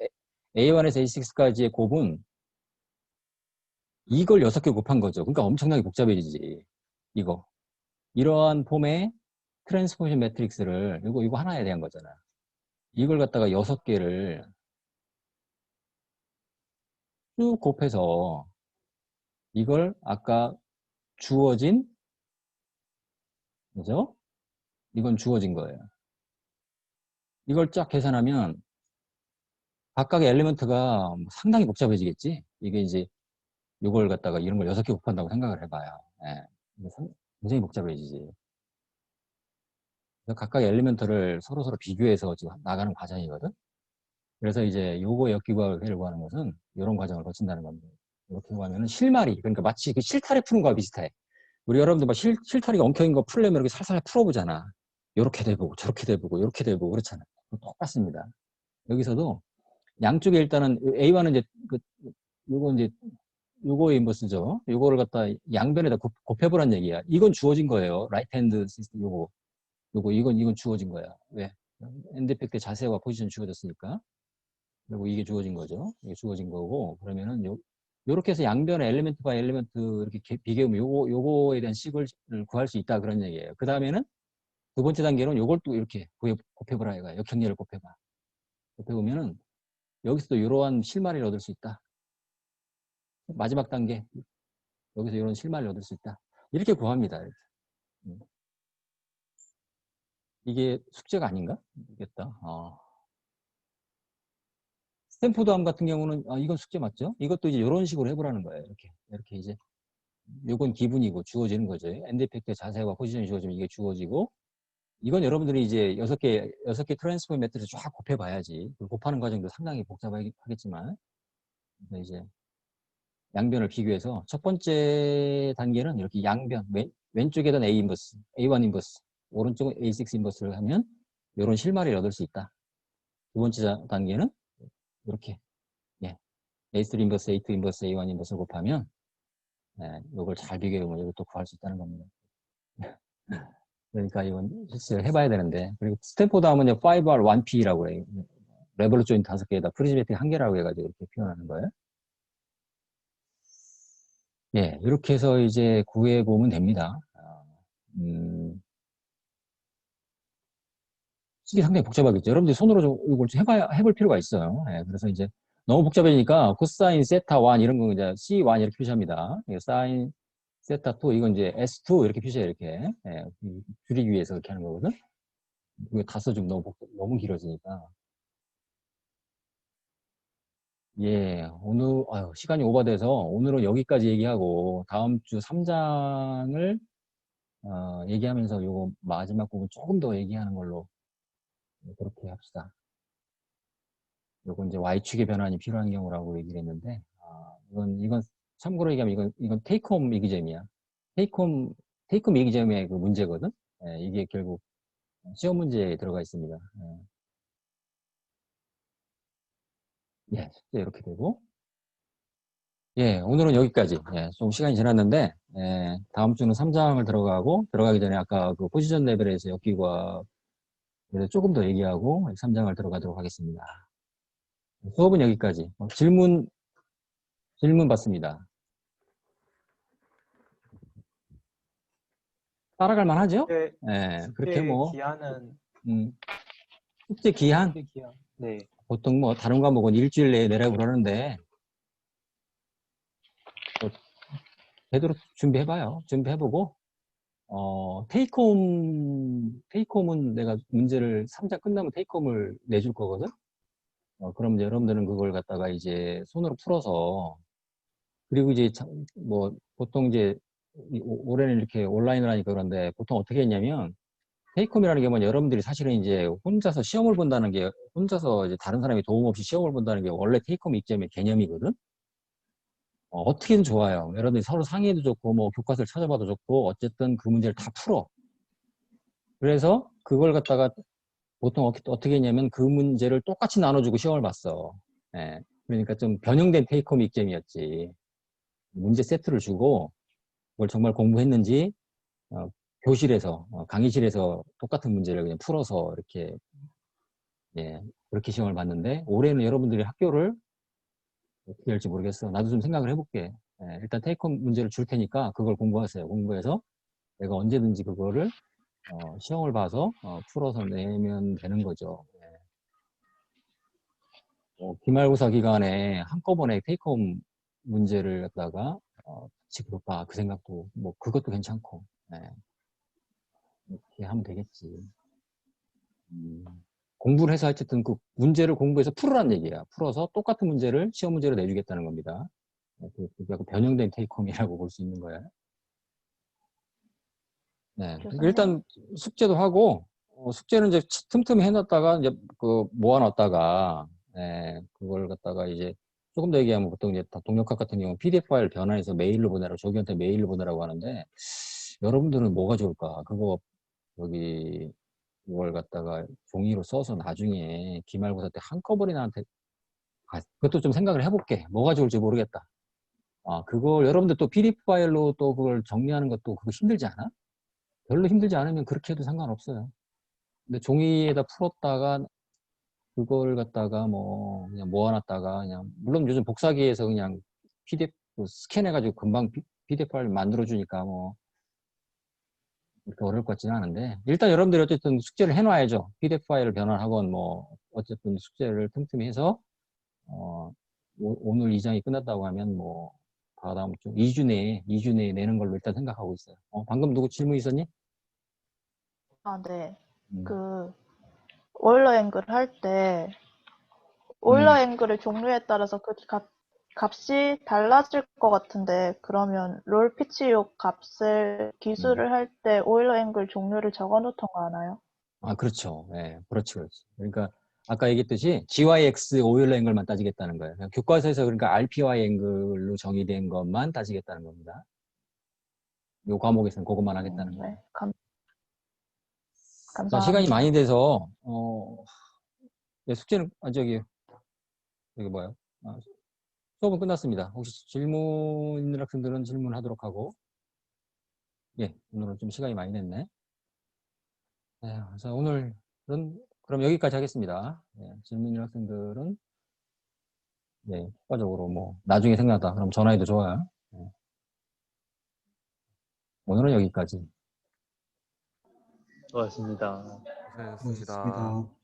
A1에서 A6까지의 곱은 이걸 6개 곱한 거죠. 그러니까 엄청나게 복잡해지지. 이러한 폼의 트랜스포지션 매트릭스를 이거 하나에 대한 거잖아. 이걸 갖다가 6개를 쭉 곱해서 이걸 아까 주어진 그죠? 이건 주어진 거예요. 이걸 쫙 계산하면 각각의 엘리먼트가 상당히 복잡해지겠지? 이게 이제 이걸 갖다가 이런 걸 6개 곱한다고 생각을 해봐요. 예. 굉장히 복잡해지지. 그래서 각각의 엘리먼트를 서로 비교해서 지금 나가는 과정이거든? 그래서 이제 요거 역기구학을 구하는 것은 이런 과정을 거친다는 겁니다. 이렇게 구하면은 실마리, 그러니까 마치 그 실타래 푸는 거와 비슷해. 우리 여러분들 막 실타리가 엉켜있는 거 풀려면 이렇게 살살 풀어보잖아. 요렇게 돼보고, 저렇게 돼보고, 요렇게 돼보고, 그렇잖아. 똑같습니다. 여기서도 양쪽에 일단은 A1은 이제 요거 이제 요거의 인버스죠. 요거를 갖다 양변에다 곱해보란 얘기야. 이건 주어진 거예요. 라이트 핸드 시스템 이건 주어진 거야. 왜? 엔드 이펙트 자세와 포지션 주어졌으니까. 그리고 이게 주어진 거죠. 이게 주어진 거고 그러면은 요렇게 해서 양변의 엘리멘트 바이 엘리멘트 이렇게 비교하면 요거에 대한 식을 구할 수 있다 그런 얘기예요. 그 다음에는 두 번째 단계는 요걸 또 이렇게 곱해보라 이거야. 역형렬을 곱해봐. 곱해보면은 여기서도 이러한 실마리를 얻을 수 있다. 마지막 단계 여기서 이런 실마리를 얻을 수 있다. 이렇게 구합니다. 이렇게. 이게 숙제가 아닌가? 모르겠다. 스탠포드암 같은 경우는 이건 숙제 맞죠? 이것도 이제 이런 식으로 해보라는 거예요. 이렇게 이제 요건 기분이고 주어지는 거죠. 엔드 이펙트 자세와 포지션이 주어지면 이게 주어지고 이건 여러분들이 이제 6개 트랜스포 매트를 쫙 곱해봐야지. 곱하는 과정도 상당히 복잡하겠지만 이제 양변을 비교해서 첫 번째 단계는 이렇게 양변 왼쪽에는 A 인버스, A1 인버스, 오른쪽은 A6 인버스를 하면 이런 실마리를 얻을 수 있다. 두 번째 단계는 이렇게 A3 인버스, A2 인버스, A1 인버스를 곱하면 이걸 잘 비교해보면 이것도 구할 수 있다는 겁니다. 그러니까 이건 실습을 해봐야 되는데 그리고 스탠포드 하면 5R 1P라고 해요. 레버러 조인 5개에다 프리즈매틱 1개라고 해가지고 이렇게 표현하는 거예요. 예, 이렇게 해서 이제 구해보면 됩니다. 이게 상당히 복잡하겠죠. 여러분들이 손으로 좀 이걸 좀 해볼 필요가 있어요. 예, 그래서 이제 너무 복잡해지니까 코사인 세타 1 이런 거 이제 C1 이렇게 표시합니다. 사인 세타 2 이건 이제 S2 이렇게 표시해요. 이렇게 줄이기 위해서 이렇게 하는 거거든. 이거 다 써주면 너무 길어지니까. 예, 오늘 시간이 오버돼서 오늘은 여기까지 얘기하고 다음 주 3장을 얘기하면서 요거 마지막 부분 조금 더 얘기하는 걸로 그렇게 합시다. 요건 이제 Y축의 변환이 필요한 경우라고 얘기를 했는데 이건 참고로 얘기하면 이건 테이크홈 얘기점이야. 테이크홈 얘기점의 그 문제거든. 예, 이게 결국 시험 문제에 들어가 있습니다. 예, 실제 이렇게 되고 예, 오늘은 여기까지. 예, 좀 시간이 지났는데, 예, 다음 주는 3장을 들어가기 전에 아까 그 포지션 레벨에서 역기과 그래서 조금 더 얘기하고 3장을 들어가도록 하겠습니다. 수업은 여기까지. 질문 받습니다. 따라갈 만하죠? 숙제, 예, 그렇게 숙제 뭐, 기한은 숙제 기한? 숙제 기한. 네. 보통 뭐 다른 과목은 일주일 내에 내라고 그러는데, 뭐 제대로 준비해봐요. 준비해보고, 테이크홈은 내가 문제를 3장 끝나면 테이크홈을 내줄 거거든? 그럼 이제 여러분들은 그걸 갖다가 이제 손으로 풀어서, 그리고 이제 뭐, 보통 이제, 올해는 이렇게 온라인으로 하니까 그런데, 보통 어떻게 했냐면, 테이크홈이라는 게 뭐냐, 여러분들이 사실은 이제 혼자서 시험을 본다는 게, 혼자서 이제 다른 사람이 도움 없이 시험을 본다는 게 원래 테이크홈 입점의 개념이거든? 어떻게든 좋아요. 여러분들이 서로 상의해도 좋고, 뭐, 교과서를 찾아봐도 좋고, 어쨌든 그 문제를 다 풀어. 그래서 그걸 갖다가 보통 어떻게 했냐면 그 문제를 똑같이 나눠주고 시험을 봤어. 예. 그러니까 좀 변형된 테이크홈 입점이었지. 문제 세트를 주고, 그걸 정말 공부했는지, 교실에서, 강의실에서 똑같은 문제를 그냥 풀어서 이렇게, 예, 그렇게 시험을 봤는데, 올해는 여러분들이 학교를 어떻게 할지 모르겠어. 나도 좀 생각을 해볼게. 예, 일단 테이크홈 문제를 줄 테니까 그걸 공부하세요. 공부해서 내가 언제든지 그거를 시험을 봐서 풀어서 내면 되는 거죠. 예. 기말고사 기간에 한꺼번에 테이크홈 문제를 갖다가 같이 볼까 그 생각도 뭐 그것도 괜찮고 예. 이렇게 하면 되겠지. 공부를 해서 어쨌든 그 문제를 공부해서 풀으란 얘기야. 풀어서 똑같은 문제를 시험 문제로 내주겠다는 겁니다. 그게 변형된 테이크홈이라고 볼 수 있는 거예요. 네. 교수님. 일단 숙제도 하고 숙제는 이제 틈틈이 해놨다가 이제 그 모아놨다가 그걸 갖다가 이제 조금 더 얘기하면 보통 이제 동력학 같은 경우는 PDF 파일 변환해서 메일로 보내라고 저기한테 메일로 보내라고 하는데 여러분들은 뭐가 좋을까? 여기 그걸 갖다가 종이로 써서 나중에 기말고사 때 한꺼번에 나한테 그것도 좀 생각을 해볼게. 뭐가 좋을지 모르겠다. 그걸 여러분들 또 PDF 파일로 또 그걸 정리하는 것도 그거 힘들지 않아? 별로 힘들지 않으면 그렇게 해도 상관없어요. 근데 종이에다 풀었다가 그걸 갖다가 뭐 그냥 모아놨다가 그냥 물론 요즘 복사기에서 그냥 PDF 스캔해가지고 금방 PDF 파일 만들어주니까 뭐 그렇게 어려울 것 같지는 않은데 일단 여러분들이 어쨌든 숙제를 해놔야죠. PDF 파일을 변환하건 뭐 어쨌든 숙제를 틈틈이 해서 오늘 2장이 끝났다고 하면 뭐 다음 주 2주 내에 내는 걸로 일단 생각하고 있어요. 방금 누구 질문 있었니? 아, 네. 음. 그 오일러 앵글 할 때 오일러 앵글의 종류에 따라서 그 값이 달라질 것 같은데 그러면 롤 피치용 값을 기술을 할 때 오일러 앵글 종류를 적어 놓던가 하나요? 그렇죠. 예, 그렇지. 그러니까 아까 얘기했듯이 GYX 오일러 앵글만 따지겠다는 거예요. 그냥 교과서에서 그러니까 RPY 앵글로 정의된 것만 따지겠다는 겁니다. 이 과목에서는 그것만 하겠다는 거예요. 네. 자, 감사합니다. 시간이 많이 돼서 네, 숙제는 여기 뭐예요? 수업은 끝났습니다. 혹시 질문 있는 학생들은 질문하도록 하고 예, 오늘은 좀 시간이 많이 됐네. 네, 그래서 오늘은 그럼 여기까지 하겠습니다. 질문 있는 학생들은 추가적으로 뭐 나중에 생각나다 그럼 전화해도 좋아요. 오늘은 여기까지. 수고하셨습니다. 고생하셨습니다. 고맙습니다.